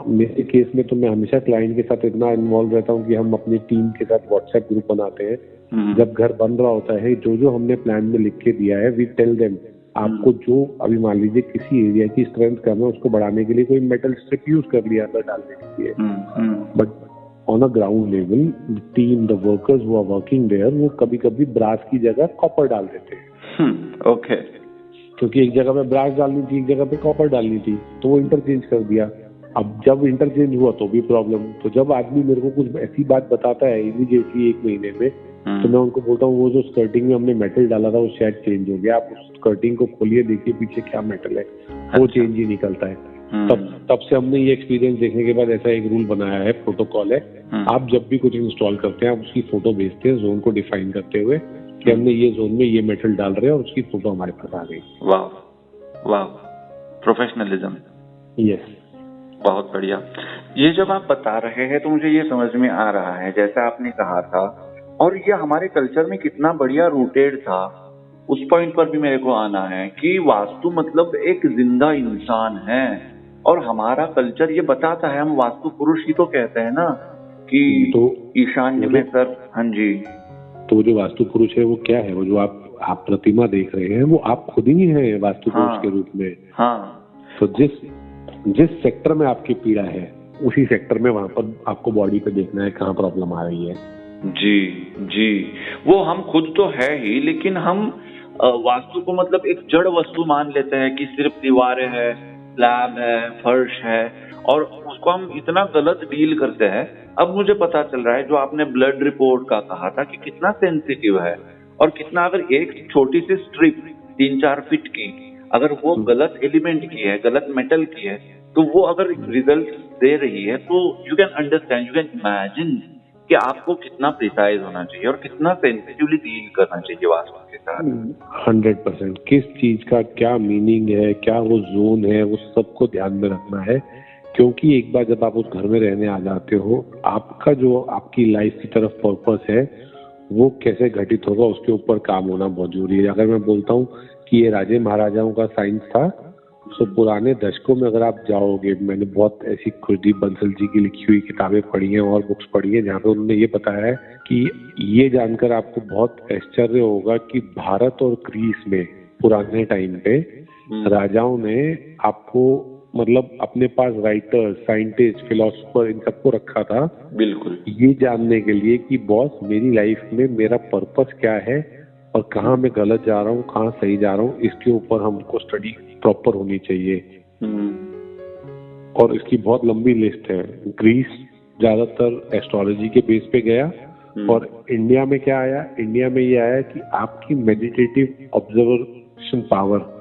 मेरे केस में तो मैं हमेशा क्लाइंट के साथ इतना इन्वॉल्व रहता हूँ कि हम अपनी टीम के साथ व्हाट्सएप ग्रुप बनाते हैं। जब घर बन रहा होता है, जो जो हमने प्लान में लिख के दिया है, वी टेल देम आपको जो अभी मान लीजिए किसी एरिया की स्ट्रेंथ करना है, उसको बढ़ाने के लिए कोई मेटल स्ट्रिप यूज कर लिया अंदर डालने के लिए, but on a ground level the team, the workers who are working there, वो कभी कभी ब्रास की जगह कॉपर डाल देते हैं। ओके, क्योंकि एक जगह पे ब्रास डालनी थी, एक जगह पे कॉपर डालनी थी, तो वो इंटरचेंज कर दिया। अब जब इंटरचेंज हुआ तो भी प्रॉब्लम। तो जब आदमी मेरे को कुछ ऐसी बात बताता है इमीडिएटली 1 महीने में, तो मैं उनको बोलता हूँ वो जो स्कर्टिंग में हमने मेटल डाला था वो शायद चेंज हो गया, आप उस स्कर्टिंग को खोलिए, देखिए पीछे क्या मेटल है, वो चेंज ही निकलता है। तब से हमने ये एक्सपीरियंस देखने के बाद ऐसा एक रूल बनाया है, प्रोटोकॉल है, आप जब भी कुछ इंस्टॉल करते हैं आप उसकी फोटो भेजते हैं जोन को डिफाइन करते हुए कि हमने ये जोन में ये मेटल डाल रहे हैं, और उसकी फोटो हमारे पास आ गई। वाह वाह, प्रोफेशनलिज्म। यस, बहुत बढ़िया। ये जब आप बता रहे हैं तो मुझे ये समझ में आ रहा है, जैसा आपने कहा था, और ये हमारे कल्चर में कितना बढ़िया रूटेड था, उस पॉइंट पर भी मेरे को आना है कि वास्तु मतलब एक जिंदा इंसान है। और हमारा कल्चर ये बताता है, हम वास्तु पुरुष ही तो कहते हैं ना कि तो ईशान्य में सर। हाँ जी, तो जो वास्तु पुरुष है वो क्या है? वो जो आप प्रतिमा देख रहे हैं वो आप खुद ही हैं वास्तु पुरुष के रूप में। हाँ, तो जिस सेक्टर में आपकी पीड़ा है उसी सेक्टर में वहां पर आपको बॉडी पे देखना है कहाँ प्रॉब्लम आ रही है। जी जी, वो हम खुद तो है ही, लेकिन हम वास्तु को मतलब एक जड़ वस्तु मान लेते हैं कि सिर्फ दीवारें हैं, स्लैब है, फर्श है, और उसको हम इतना गलत डील करते हैं। अब मुझे पता चल रहा है जो आपने ब्लड रिपोर्ट का कहा था कि कितना सेंसिटिव है, और कितना अगर एक छोटी सी स्ट्रिप 3-4 फीट की अगर वो गलत एलिमेंट की है, गलत मेटल की है, तो वो अगर रिजल्ट दे रही है, तो you can understand, you can imagine कि आपको कितना प्रिसाइज होना चाहिए और कितना सेंसिटिवली डील करना चाहिए वास्तु के साथ। 100% किस चीज का क्या मीनिंग है, क्या वो जोन है, वो सबको ध्यान में रखना है। क्योंकि एक बार जब आप उस घर में रहने आ जाते हो, आपका जो आपकी लाइफ की तरफ पर्पस है वो कैसे घटित होगा उसके ऊपर काम होना बहुत जरूरी है। अगर मैं बोलता हूँ कि ये राजे महाराजाओं का साइंस था, तो पुराने दशकों में अगर आप जाओगे, मैंने बहुत ऐसी कुलदीप बंसल जी की लिखी हुई किताबें पढ़ी हैं और बुक्स पढ़ी हैं जहाँ पे उन्होंने ये बताया है कि ये जानकर आपको बहुत आश्चर्य होगा कि भारत और ग्रीस में पुराने टाइम पे राजाओं ने आपको मतलब अपने पास राइटर, साइंटिस्ट, फिलोसोफर इन सबको रखा था, बिल्कुल ये जानने के लिए कि बॉस मेरी लाइफ में मेरा पर्पस क्या है और कहाँ मैं गलत जा रहा हूँ, कहाँ सही जा रहा हूँ, इसके ऊपर हमको स्टडी प्रॉपर होनी चाहिए। और इसकी बहुत लंबी लिस्ट है। ग्रीस ज्यादातर एस्ट्रोलॉजी के बेस पे गया, और इंडिया में क्या आया? इंडिया में ये आया कि आपकी मेडिटेटिव ऑब्जर्वेशन पावर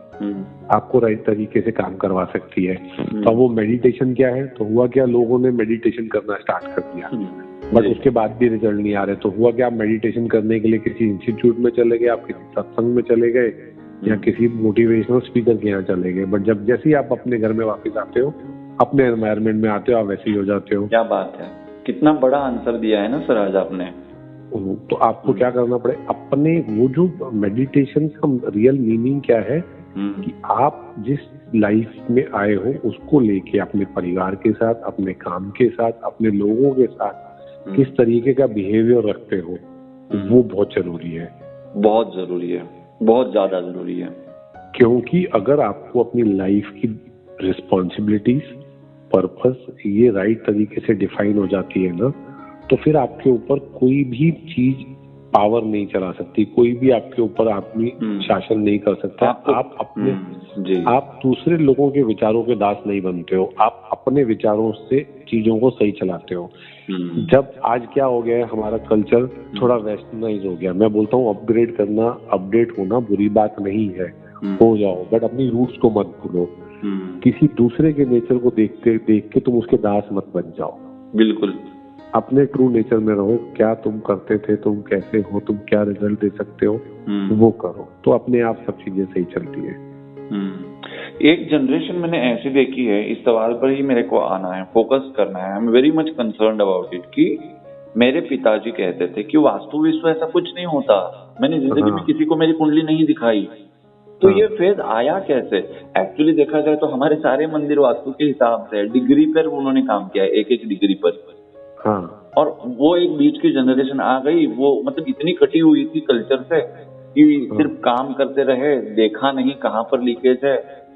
आपको राइट तरीके से काम करवा सकती है। तो वो मेडिटेशन क्या है? तो हुआ क्या, लोगों ने मेडिटेशन करना स्टार्ट कर दिया, बट उसके बाद भी रिजल्ट नहीं आ रहे। तो हुआ क्या, आप मेडिटेशन करने के लिए किसी इंस्टीट्यूट में चले गए, आप किसी सत्संग में चले गए, या किसी मोटिवेशनल स्पीकर के यहाँ चले गए, बट जब जैसे ही आप अपने घर में वापस आते हो, अपने एनवायरनमेंट में आते हो, आप वैसे ही हो जाते हो। क्या बात है, कितना बड़ा आंसर दिया है ना सर आज आपने। तो आपको क्या करना पड़े, अपने वो जो मेडिटेशन का रियल मीनिंग क्या है कि आप जिस लाइफ में आए हो उसको लेके अपने परिवार के साथ, अपने काम के साथ, अपने लोगों के साथ किस तरीके का बिहेवियर रखते हो, वो बहुत जरूरी है। बहुत जरूरी है, बहुत ज्यादा जरूरी है। क्योंकि अगर आपको अपनी लाइफ की रिस्पॉन्सिबिलिटीज, पर्पस ये राइट तरीके से डिफाइन हो जाती है ना, तो फिर आपके ऊपर कोई भी चीज पावर नहीं चला सकती, कोई भी आपके ऊपर आदमी शासन नहीं कर सकता। आप अपने आप दूसरे लोगों के विचारों के दास नहीं बनते हो, आप अपने विचारों से चीजों को सही चलाते हो। जब आज क्या हो गया है, हमारा कल्चर थोड़ा वेस्टर्नाइज हो गया। मैं बोलता हूँ अपग्रेड करना, अपडेट होना बुरी बात नहीं है, हो जाओ, बट अपनी रूट्स को मत भूलो। किसी दूसरे के नेचर को देख के तुम उसके दास मत बन जाओ। बिल्कुल, अपने ट्रू नेचर में रहो। क्या तुम करते थे, तुम कैसे हो, तुम क्या रिजल्ट दे सकते हो, वो करो, तो अपने आप सब चीजें सही चलती है। एक जनरेशन मैंने ऐसी देखी है, इस सवाल पर ही मेरे को आना है, फोकस करना है। I am very much concerned about it कि मेरे पिताजी कहते थे कि वास्तु विश्व ऐसा कुछ नहीं होता, मैंने जिंदगी में किसी को मेरी कुंडली नहीं दिखाई। तो ये फेज आया कैसे? एक्चुअली देखा जाए तो हमारे सारे मंदिर वास्तु के हिसाब से डिग्री पर उन्होंने काम किया है, एक डिग्री पर। हाँ। और वो एक बीच की जनरेशन आ गई, वो मतलब इतनी कटी हुई थी कल्चर से कि सिर्फ काम करते रहे, देखा नहीं कहाँ पर लीकेज है,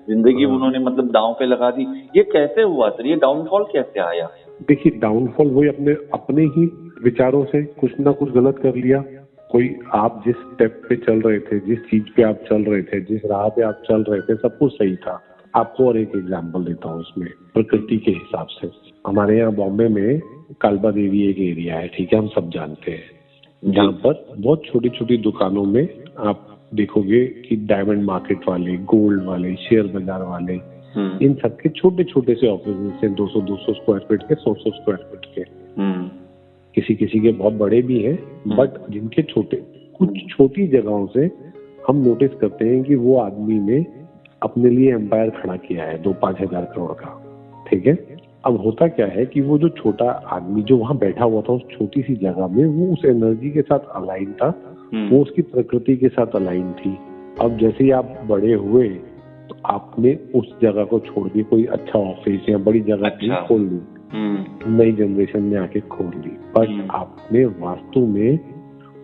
जिंदगी उन्होंने मतलब दांव पे लगा दी। ये कैसे हुआ सर, ये डाउनफॉल कैसे आया? देखिए, डाउनफॉल वही अपने ही विचारों से कुछ ना कुछ गलत कर लिया। कोई, आप जिस स्टेप पे चल रहे थे, जिस चीज पे आप चल रहे थे, जिस राह पे आप चल रहे थे, सब कुछ सही था। आपको और एक एग्जांपल देता हूँ उसमें, प्रकृति के हिसाब से। हमारे यहाँ बॉम्बे में कालबा देवी एक एरिया है, ठीक है, हम सब जानते हैं, जहाँ पर बहुत छोटी छोटी दुकानों में आप देखोगे कि डायमंड मार्केट वाले, गोल्ड वाले, शेयर बाजार वाले, इन सबके छोटे छोटे से ऑफिस हैं, 200-200 स्क्वायर फीट के, 100-100 स्क्वायर फीट के। किसी किसी के बहुत बड़े भी हैं, बट जिनके छोटे, कुछ छोटी जगहों से हम नोटिस करते हैं कि वो आदमी ने अपने लिए एम्पायर खड़ा किया है 2-5 हजार करोड़ का, ठीक है। अब होता क्या है कि वो जो छोटा आदमी जो वहां बैठा हुआ था उस छोटी सी जगह में, वो उस एनर्जी के साथ अलाइन था, वो उसकी प्रकृति के साथ अलाइन थी। अब जैसे ही आप बड़े हुए तो आपने उस जगह को छोड़ के कोई अच्छा ऑफिस या बड़ी जगह खोल ली, नई जनरेशन ने आके खोल ली, पर आपने वास्तु में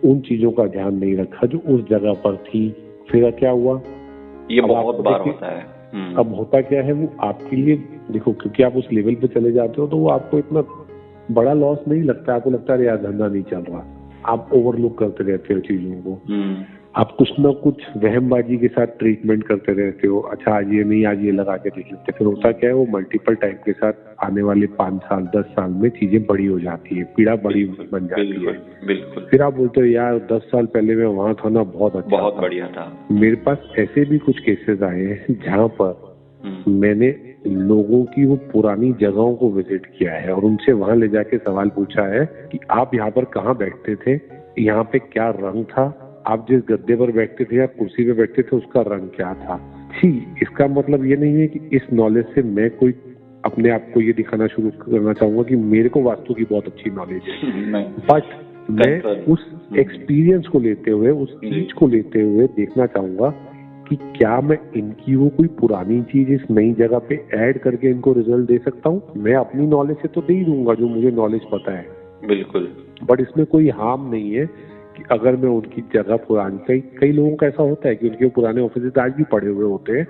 उन चीजों का ध्यान नहीं रखा जो उस जगह पर थी। फिर क्या हुआ, ये बहुत बार होता है। अब होता क्या है, वो आपके लिए देखो, क्योंकि आप उस लेवल पे चले जाते हो तो वो आपको इतना बड़ा लॉस नहीं लगता। आपको लगता है यार धंधा नहीं चल रहा, आप ओवरलुक करते रहते हो चीजों को, आप कुछ ना कुछ वहमबाजी के साथ ट्रीटमेंट करते रहते हो। अच्छा आज ये नहीं, आज ये लगा के देख लेते। फिर होता क्या है, वो मल्टीपल टाइम के साथ आने वाले 5 साल 10 साल में चीजें बड़ी हो जाती है, पीड़ा बड़ी बन जाती है। बिल्कुल। फिर आप बोलते हो यार 10 साल पहले मैं वहां था ना, बहुत अच्छा, बहुत बढ़िया था। मेरे पास ऐसे भी कुछ केसेस आए हैं जहाँ पर मैंने लोगों की वो पुरानी जगहों को विजिट किया है और उनसे वहां ले जाके सवाल पूछा है कि आप यहाँ पर कहाँ बैठते थे, यहाँ पे क्या रंग था, आप जिस गद्दे पर बैठते थे या कुर्सी पे बैठते थे उसका रंग क्या था। जी, इसका मतलब ये नहीं है कि इस नॉलेज से मैं कोई अपने आप को ये दिखाना शुरू करना चाहूंगा कि मेरे को वास्तु की बहुत अच्छी नॉलेज है, बट मैं उस एक्सपीरियंस को लेते हुए, उस चीज को लेते हुए देखना चाहूंगा कि क्या मैं इनकी वो कोई पुरानी चीज इस नई जगह पे ऐड करके इनको रिजल्ट दे सकता हूँ। मैं अपनी नॉलेज से तो दे ही दूंगा जो मुझे नॉलेज पता है, बिल्कुल, बट इसमें कोई हार्म नहीं है कि अगर मैं उनकी जगह पुरानी, कई लोगों का ऐसा होता है कि उनके पुराने ऑफिस आज भी पड़े हुए होते हैं,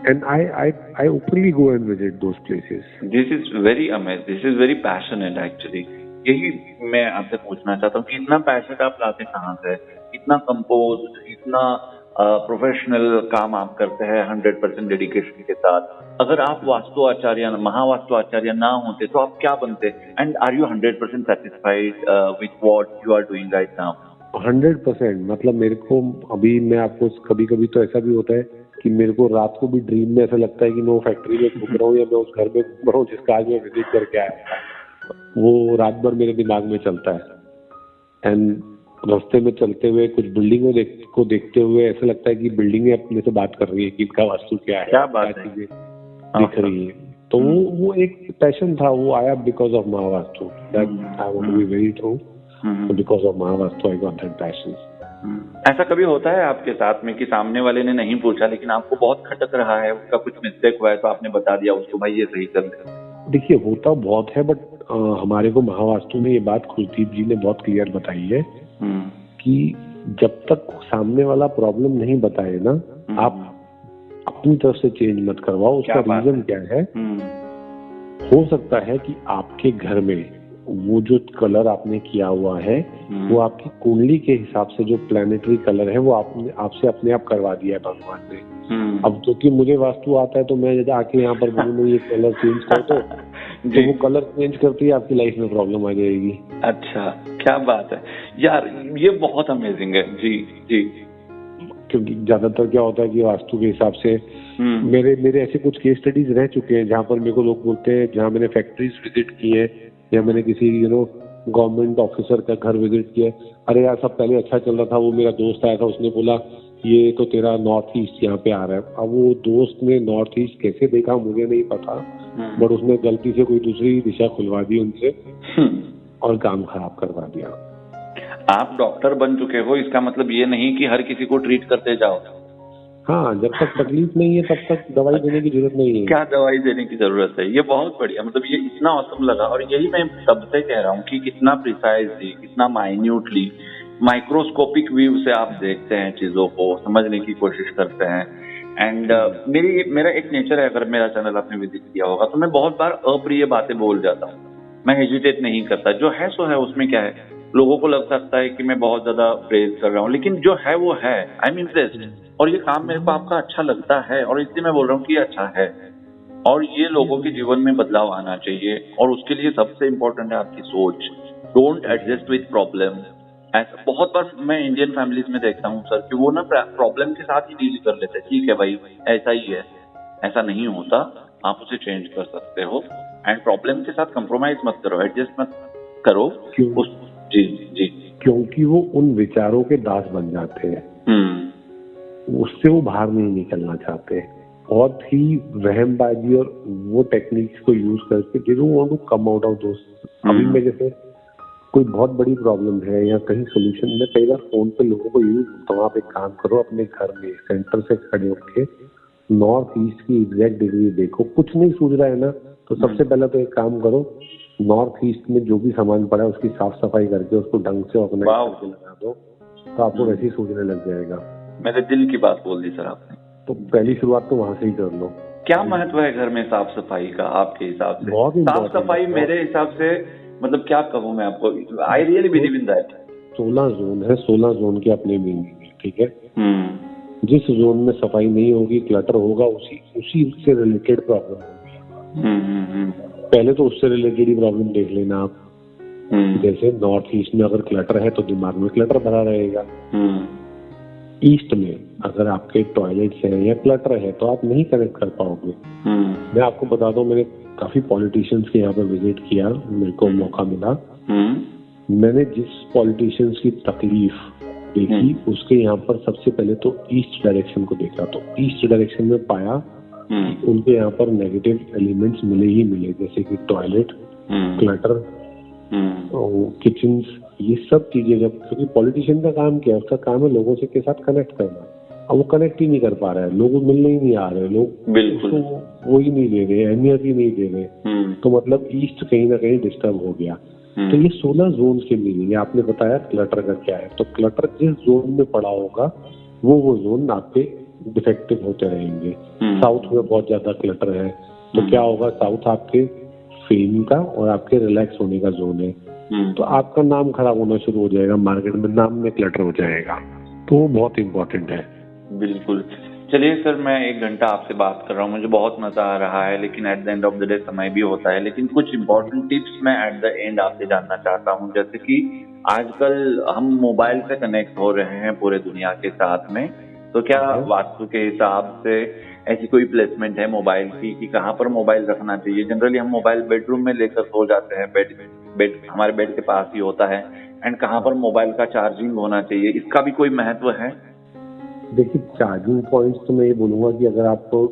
and I openly go and visit those places. This is very amazing, this is very passionate actually. यही मैं आपसे पूछना चाहता हूँ कि इतना पैशन आप लाते कहाँ से, इतना कंपोज, इतना प्रोफेशनल काम आप करते हैं 100% डेडिकेशन के साथ। अगर आप वास्तु आचार्य, महावास्तु आचार्य ना होते तो आप क्या बनते? And are you 100% satisfied with what you are doing right now? 100%। मतलब मेरे को अभी, मैं आपको कभी कभी तो ऐसा भी होता है कि मेरे को रात को भी ड्रीम में ऐसा लगता है कि मैं वो फैक्ट्री में घूम रहा हूँ या मैं उस घर में घूम रहा हूँ जिसका आज मैं विजिट करके आया, वो रात भर मेरे दिमाग में चलता है। एंड रास्ते में चलते हुए कुछ बिल्डिंगों को देखते हुए ऐसा लगता है कि बिल्डिंगें अपने से बात कर रही है कि इनका वास्तु क्या है, क्या बात है, चीजें दिख रही है। तो वो एक पैशन था, वो आया because of Mahavastu. That I want to be very true, because of Mahavastu I got that passion. ऐसा कभी होता है आपके साथ में कि सामने वाले ने नहीं पूछा लेकिन आपको बहुत खटक रहा है, उसका कुछ मिस्टेक हुआ है तो आपने बता दिया उसको, भाई ये सही कर दे? देखिए होता बहुत है, बट हमारे को महावास्तु में ये बात खुशदीप जी ने बहुत क्लियर बताई है कि जब तक सामने वाला प्रॉब्लम नहीं बताए ना, आप अपनी तरफ से चेंज मत करवाओ। उसका रीजन क्या है? हो सकता है कि आपके घर में वो जो कलर आपने किया हुआ है वो आपकी कुंडली के हिसाब से जो प्लैनेटरी कलर है वो आपसे अपने आप करवा दिया है भगवान ने। अब क्योंकि मुझे वास्तु आता है तो मैं जब आके यहाँ पर बोलूँ ये कलर चेंज कर दो, तो वो कलर चेंज करते ही आपकी लाइफ में प्रॉब्लम आ जाएगी। अच्छा, क्या बात है यार, ये बहुत अमेजिंग है। जी जी। क्योंकि ज्यादातर क्या होता है कि वास्तु के हिसाब से मेरे ऐसे कुछ केस स्टडीज रह चुके हैं जहाँ पर मेरे को लोग बोलते हैं, जहाँ मैंने फैक्ट्रीज विजिट की है या मैंने किसी गवर्नमेंट ऑफिसर का घर विजिट किया, अरे यार सब पहले अच्छा चल रहा था, वो मेरा दोस्त आया था, उसने बोला ये तो तेरा नॉर्थ ईस्ट यहाँ पे आ रहा है। अब वो दोस्त ने नॉर्थ ईस्ट कैसे देखा मुझे नहीं पता, बट उसने गलती से कोई दूसरी दिशा खुलवा दी उनसे और काम खराब करवा दिया। आप डॉक्टर बन चुके हो, इसका मतलब ये नहीं कि हर किसी को ट्रीट करते जाओ। हाँ, जब तक तकलीफ नहीं है तब तक दवाई देने की जरूरत नहीं है। क्या दवाई देने की जरूरत है? ये बहुत बढ़िया, मतलब ये इतना औसम लगा। और यही मैं सबसे कह रहा हूँ कि कितना प्रिसाइजली, कितना माइन्यूटली, माइक्रोस्कोपिक व्यू से आप देखते हैं चीजों को, समझने की कोशिश करते हैं। एंड मेरा एक नेचर है, अगर मेरा चैनल आपने विजिट किया होगा तो मैं बहुत बार अप्रिय बातें बोल जाता हूँ, मैं हेजिटेट नहीं करता। जो है सो है, उसमें क्या है। लोगों को लग सकता है कि मैं बहुत ज्यादा प्रेज कर रहा हूँ, लेकिन जो है वो है। आई एम इम्प्रेस्ड और ये काम मेरे को आपका अच्छा लगता है और इसलिए मैं बोल रहा हूँ कि अच्छा है और ये लोगों के जीवन में बदलाव आना चाहिए। और उसके लिए सबसे इम्पोर्टेंट है आपकी सोच। Don't adjust with problem. ऐसा बहुत बार मैं इंडियन फैमिलीज में देखता हूँ सर कि वो ना प्रॉब्लम के साथ ही डील कर लेते हैं। ठीक है भाई, ऐसा ही है, ऐसा नहीं होता, आप उसे चेंज कर सकते हो। एंड प्रॉब्लम के साथ कंप्रोमाइज मत करो, एडजस्ट मत करो। जी जी। क्योंकि वो उन विचारों के दास बन जाते हैं, उससे वो बाहर नहीं निकलना चाहते। बहुत ही वहमबाजी और वो टेक्निक्स को यूज करके they want to come out of those. अभी मैं जैसे कोई बहुत बड़ी प्रॉब्लम है या कहीं सोल्यूशन, मैं कई बार फोन पे लोगों को यूज करता हूँ, आप एक काम करो, अपने घर में सेंटर से खड़े होके नॉर्थ ईस्ट की एग्जैक्ट डिग्री देखो। कुछ नहीं सूझ रहा है ना, तो सबसे पहले तो एक काम करो, नॉर्थ ईस्ट में जो भी सामान पड़ा है उसकी साफ सफाई करके उसको ढंग से ऑर्गेनाइज करके लगा दो, तो आपको वैसे ही सूझने लग जाएगा। मेरे दिल की बात बोल दी सर आपने। तो पहली शुरुआत तो वहां से ही कर लो। क्या महत्व है घर में साफ सफाई का आपके हिसाब से? बहुत साफ सफाई मेरे हिसाब से, मतलब क्या कहूँ मैं आपको, I really believe in that. 16 zone है, 16 जोन के अपने मीनिंग है, ठीक है। जिस जोन में सफाई नहीं होगी, क्लटर होगा, उसी से रिलेटेड प्रॉब्लम होगी। पहले तो उससे रिलेटेड ही प्रॉब्लम देख लेना आप। जैसे नॉर्थ ईस्ट में अगर क्लटर है तो दिमाग में क्लटर भरा रहेगा। ईस्ट में अगर आपके टॉयलेट्स हैं या क्लटर है तो आप नहीं कनेक्ट कर पाओगे। मैं आपको बता दूं, मैंने काफी पॉलिटिशियंस के यहाँ पे विजिट किया, मेरे को मौका मिला। मैंने जिस पॉलिटिशियंस की तकलीफ देखी उसके यहाँ पर सबसे पहले तो ईस्ट डायरेक्शन को देखा, तो ईस्ट डायरेक्शन में पाया उनके यहाँ पर नेगेटिव एलिमेंट्स मिले ही मिले, जैसे कि टॉयलेट, क्लटर, किचन्स, ये सब चीजें। जब क्योंकि पॉलिटिशियन का काम क्या है, उसका काम है लोगों से के साथ कनेक्ट करना। अब वो कनेक्ट ही नहीं कर पा रहा है, लोग मिलने ही नहीं आ रहे, लोग उसको वो ही नहीं दे रहे, अहमियत ही नहीं दे रहे, तो मतलब ईस्ट कहीं ना कहीं डिस्टर्ब हो गया। तो ये 16 जोन के मीनिंग, आपने बताया क्लटर का क्या है, तो क्लटर जिस जोन में पड़ा होगा वो जोन आपके डिफेक्टिव होते रहेंगे। साउथ में बहुत ज्यादा क्लटर है तो क्या होगा, साउथ आपके फेम का और आपके रिलैक्स होने का जोन है, तो आपका नाम खराब होना शुरू हो जाएगा, मार्केट में नाम में क्लटर हो जाएगा, तो वो बहुत इम्पोर्टेंट है। बिल्कुल। चलिए सर, मैं 1 घंटा आपसे बात कर रहा हूँ, मुझे बहुत मजा आ रहा है, लेकिन at the end of the day समय भी होता है। लेकिन कुछ इंपॉर्टेंट टिप्स मैं एट द एंड आपसे जानना चाहता हूँ। जैसे कि आजकल हम मोबाइल से कनेक्ट हो रहे हैं पूरे दुनिया के साथ में, तो क्या वास्तु के हिसाब से ऐसी कोई प्लेसमेंट है मोबाइल की कि कहाँ पर मोबाइल रखना चाहिए? जनरली हम मोबाइल बेडरूम में लेकर सो जाते हैं, बेड हमारे बेड के पास ही होता है, एंड कहाँ पर मोबाइल का चार्जिंग होना चाहिए, इसका भी कोई महत्व है? देखिए, चार्जिंग पॉइंट्स तो मैं ये बोलूंगा कि अगर आपको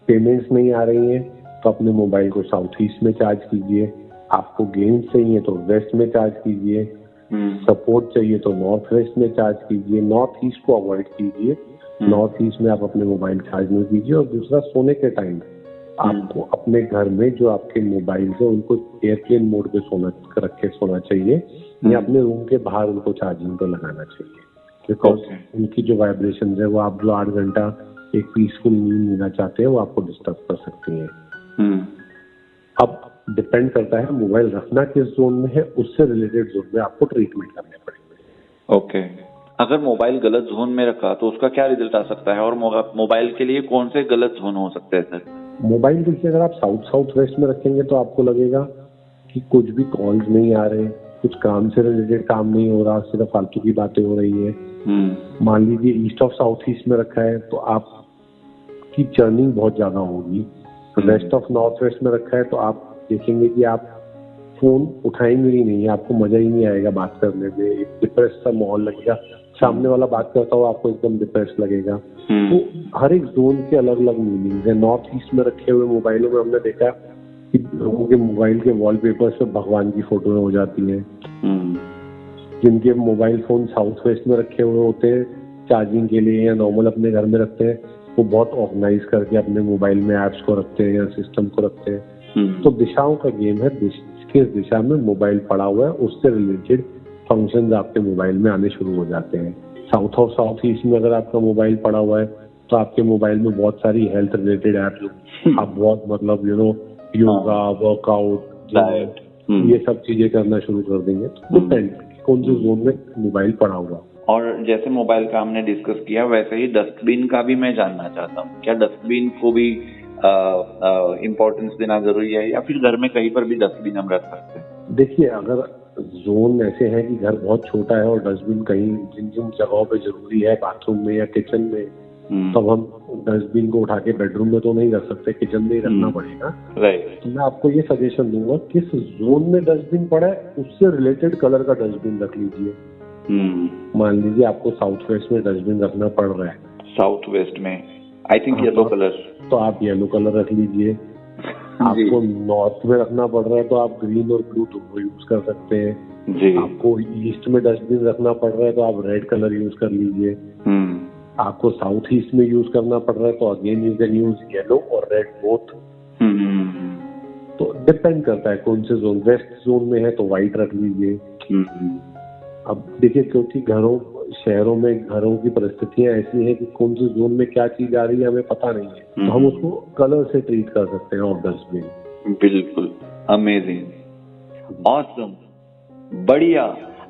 पेमेंट्स नहीं आ रही हैं तो अपने मोबाइल को साउथ ईस्ट में चार्ज कीजिए, आपको गेम्स चाहिए तो वेस्ट में चार्ज कीजिए, सपोर्ट चाहिए तो नॉर्थ वेस्ट में चार्ज कीजिए, नॉर्थ ईस्ट को अवॉइड कीजिए। नॉर्थ ईस्ट में आप अपने मोबाइल चार्ज नहीं कीजिए। और दूसरा, सोने के टाइम आपको अपने घर में जो आपके मोबाइल है उनको एयरप्लेन मोड पे रख के सोना चाहिए, या अपने रूम के बाहर उनको चार्जिंग पे लगाना चाहिए, बिकॉज उनकी जो वाइब्रेशन है वो आप जो 8 घंटा एक पीसफुल नींद लेना चाहते हैं वो आपको डिस्टर्ब कर सकती है। अब डिपेंड करता है मोबाइल रखना किस जोन में है, उससे रिलेटेड जोन में आपको ट्रीटमेंट करने पड़ेंगे। ओके, अगर मोबाइल गलत जोन में रखा तो उसका क्या रिजल्ट आ सकता है, और मोबाइल के लिए कौन से गलत जोन हो सकते हैं सर? मोबाइल देखिए, अगर आप साउथ वेस्ट में रखेंगे तो आपको लगेगा कि कुछ भी कॉल्स नहीं आ रहे, कुछ काम से रिलेटेड काम नहीं हो रहा, सिर्फ फालतू की बातें हो रही है। मान लीजिए ईस्ट ऑफ साउथ ईस्ट में रखा है तो आपकी चर्निंग बहुत ज्यादा होगी। वेस्ट ऑफ नॉर्थ वेस्ट में रखा है तो आप देखेंगे कि आप फोन उठाएंगे ही नहीं, आपको मजा ही नहीं आएगा बात करने में, एक डिप्रेस सा माहौल लगेगा, सामने वाला बात करता हुआ आपको एकदम डिप्रेस लगेगा। तो हर एक जोन के अलग अलग मीनिंग है। नॉर्थ ईस्ट में रखे हुए मोबाइलों में हमने देखा कि लोगों के मोबाइल के वॉलपेपर से भगवान की फोटो हो जाती है। जिनके मोबाइल फोन साउथ वेस्ट में रखे हुए होते हैं चार्जिंग के लिए या नॉर्मल अपने घर में रखते हैं, वो बहुत ऑर्गेनाइज करके अपने मोबाइल में एप्स को रखते हैं या सिस्टम को रखते हैं। तो दिशाओं का गेम है, किस दिशा में मोबाइल पड़ा हुआ है उससे रिलेटेड फंक्शंस आपके मोबाइल में आने शुरू हो जाते हैं। साउथ ईस्ट में अगर आपका मोबाइल पड़ा हुआ है तो आपके मोबाइल में बहुत सारी हेल्थ रिलेटेड एप्स, आप बहुत मतलब योगा, वर्कआउट, ये सब चीजें करना शुरू कर देंगे। तो डिपेंड कौन से जोन में मोबाइल पड़ा हुआ। और जैसे मोबाइल का हमने डिस्कस किया, वैसे ही डस्टबिन का भी मैं जानना चाहता हूँ, क्या डस्टबिन को भी इम्पोर्टेंस देना जरूरी है, या फिर घर में कहीं पर भी डस्टबिन हम रख सकते हैं? देखिए, अगर जोन ऐसे है कि घर बहुत छोटा है और डस्टबिन कहीं जिन जिन जगहों पे जरूरी है, बाथरूम में या किचन में, तब हम डस्टबिन को उठा के बेडरूम में तो नहीं रख सकते, किचन में ही रखना पड़ेगा। राइट। तो मैं आपको ये सजेशन दूंगा, किस जोन में डस्टबिन पड़ा है उससे रिलेटेड कलर का डस्टबिन रख लीजिए। मान लीजिए आपको साउथ वेस्ट में डस्टबिन रखना पड़ रहा है, साउथ वेस्ट में आई थिंक येलो कलर, तो आप येलो कलर रख लीजिए। आपको नॉर्थ में रखना पड़ रहा है तो आप ग्रीन और ब्लू दोनों यूज कर सकते हैं जी। आपको ईस्ट में डस्टबिन रखना पड़ रहा है तो आप रेड कलर यूज कर लीजिए। आपको साउथ ईस्ट में यूज करना पड़ रहा है तो again you can use yellow और रेड बोथ। तो डिपेंड करता है कौन से जोन। वेस्ट जोन में है तो व्हाइट रख लीजिए। अब देखिए, क्योंकि शहरों में घरों की परिस्थितियां ऐसी हैं कि कौन से जोन में क्या चीज आ रही है हमें पता नहीं है, तो हम उसको कलर से ट्रीट कर सकते हैं। और डस्टबिन बिल्कुल अमेजिंग, ऑसम, बढ़िया,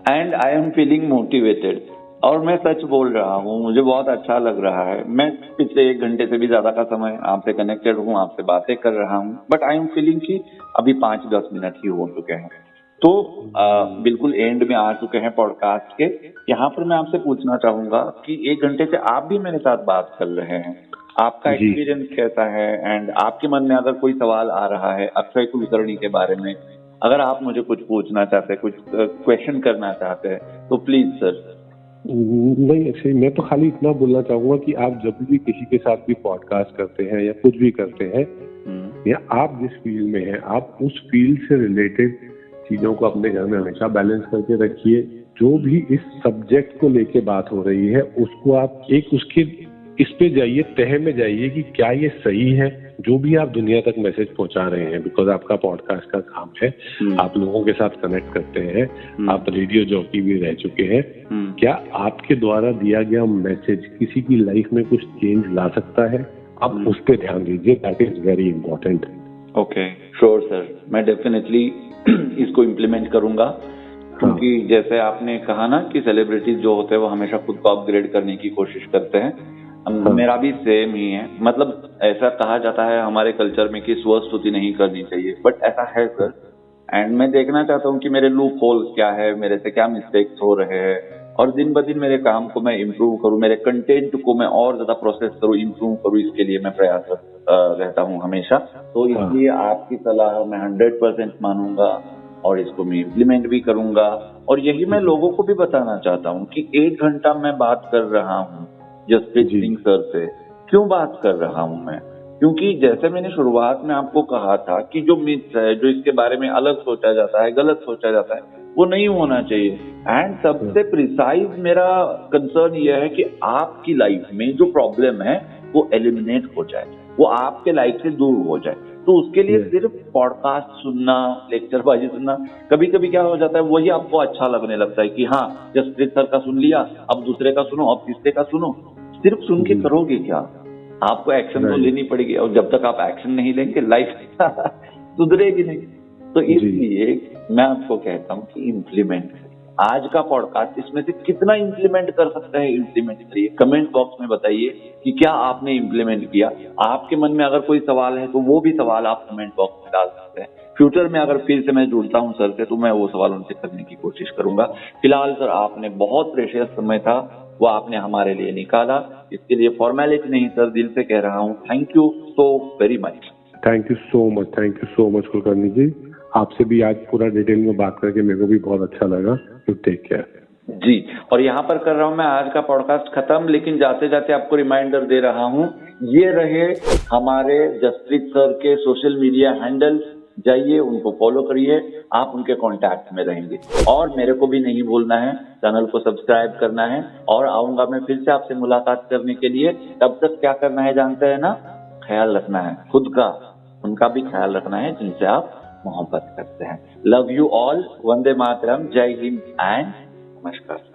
and I am feeling motivated. और मैं सच बोल रहा हूँ, मुझे बहुत अच्छा लग रहा है। मैं पिछले 1 घंटे से भी ज्यादा का समय आपसे कनेक्टेड हूँ, आपसे बातें कर रहा हूँ, बट आई एम फीलिंग कि अभी 5-10 मिनट ही हो चुके हैं, तो बिल्कुल एंड में आ चुके हैं पॉडकास्ट के। यहाँ पर मैं आपसे पूछना चाहूंगा कि 1 घंटे से आप भी मेरे साथ बात कर रहे हैं, आपका एक्सपीरियंस कैसा है, एंड आपके मन में अगर कोई सवाल आ रहा है अक्षय कुलकर्णी के बारे में, अगर आप मुझे कुछ पूछना चाहते हैं, कुछ क्वेश्चन करना चाहते हैं, तो प्लीज सर। नहीं, एक्चुअली मैं तो खाली इतना बोलना चाहूंगा कि आप जब भी किसी के साथ भी पॉडकास्ट करते हैं या कुछ भी करते हैं, या आप जिस फील्ड में हैं, आप उस फील्ड से रिलेटेड चीजों को अपने घर में हमेशा बैलेंस करके रखिए। जो भी इस सब्जेक्ट को लेके बात हो रही है उसको आप उसके इस पे जाइए, तह में जाइए कि क्या ये सही है जो भी आप दुनिया तक मैसेज पहुंचा रहे हैं। बिकॉज आपका पॉडकास्ट का काम है, आप लोगों के साथ कनेक्ट करते हैं, आप रेडियो जॉकी भी रह चुके हैं। क्या आपके द्वारा दिया गया मैसेज किसी की लाइफ में कुछ चेंज ला सकता है? आप उस पर ध्यान दीजिए, that is very important. Okay, sure sir, मैं डेफिनेटली इसको इम्प्लीमेंट करूंगा, क्योंकि जैसे आपने कहा ना कि सेलिब्रिटीज जो होते हैं वो हमेशा खुद को अपग्रेड करने की कोशिश करते हैं, मेरा भी सेम ही है। मतलब ऐसा कहा जाता है हमारे कल्चर में कि स्वस्तुति नहीं करनी चाहिए, बट ऐसा है सर, एंड मैं देखना चाहता हूँ कि मेरे लूप होल्स क्या है, मेरे से क्या मिस्टेक्स हो रहे हैं, और दिन ब दिन मेरे काम को मैं इम्प्रूव करूँ, मेरे कंटेंट को मैं और ज्यादा प्रोसेस करूँ, इम्प्रूव करूँ, इसके लिए मैं प्रयासरत रहता हूँ हमेशा। तो इसलिए आपकी सलाह मैं 100% मानूंगा, और इसको मैं इम्प्लीमेंट भी करूंगा। और यही मैं लोगों को भी बताना चाहता हूँ कि 1 घंटा मैं बात कर रहा हूँ जसप्रीत सिंह सर से। क्यों बात कर रहा हूँ मैं? क्योंकि जैसे मैंने शुरुआत में आपको कहा था कि जो मिथ है, जो इसके बारे में अलग सोचा जाता है, गलत सोचा जाता है, वो नहीं होना चाहिए। एंड सबसे प्रिसाइज मेरा कंसर्न ये है कि आपकी लाइफ में जो प्रॉब्लम है वो एलिमिनेट हो जाए, वो आपके लाइफ से दूर हो जाए। तो उसके लिए सिर्फ पॉडकास्ट सुनना, लेक्चरबाजी सुनना, कभी कभी क्या हो जाता है, वही आपको अच्छा लगने लगता है कि हाँ जसप्रीत सर का सुन लिया, अब दूसरे का सुनो, अब तीसरे का सुनो। सिर्फ सुन के करोगे क्या? आपको एक्शन तो लेनी पड़ेगी, और जब तक आप एक्शन नहीं लेंगे लाइफ सुधरेगी नहीं। तो इसलिए मैं आपको कहता हूँ कि इम्प्लीमेंट करिए। आज का पॉडकास्ट इसमें से कितना इम्प्लीमेंट कर सकते हैं, इम्प्लीमेंट करिए। कमेंट बॉक्स में बताइए कि क्या आपने इम्प्लीमेंट किया। आपके मन में अगर कोई सवाल है तो वो भी सवाल आप कमेंट बॉक्स में डाल सकते हैं। फ्यूचर में अगर फिर से मैं जुड़ता हूँ सर से तो मैं वो सवाल उनसे करने की कोशिश करूंगा। फिलहाल सर आपने बहुत प्रेशियस समय था वो आपने हमारे लिए निकाला, इसके लिए फॉर्मेलिटी नहीं सर, दिल से कह रहा हूँ thank you so very much. Thank you so much Kulkarni ji. आपसे भी आज पूरा डिटेल में बात करके मेरे को भी बहुत अच्छा लगा। यू टेक केयर जी। और यहाँ पर कर रहा हूँ मैं आज का पॉडकास्ट खत्म, लेकिन जाते जाते आपको रिमाइंडर दे रहा हूँ, ये रहे हमारे जसप्रीत सर के सोशल मीडिया हैंडल, जाइए उनको फॉलो करिए, आप उनके कांटेक्ट में रहेंगे। और मेरे को भी नहीं भूलना है, चैनल को सब्सक्राइब करना है। और आऊंगा मैं फिर से आपसे मुलाकात करने के लिए। तब तक क्या करना है जानते हैं ना? ख्याल रखना है खुद का, उनका भी ख्याल रखना है जिनसे आप मोहब्बत करते हैं। Love you all, Vande Mataram, जय हिंद एंड नमस्कार।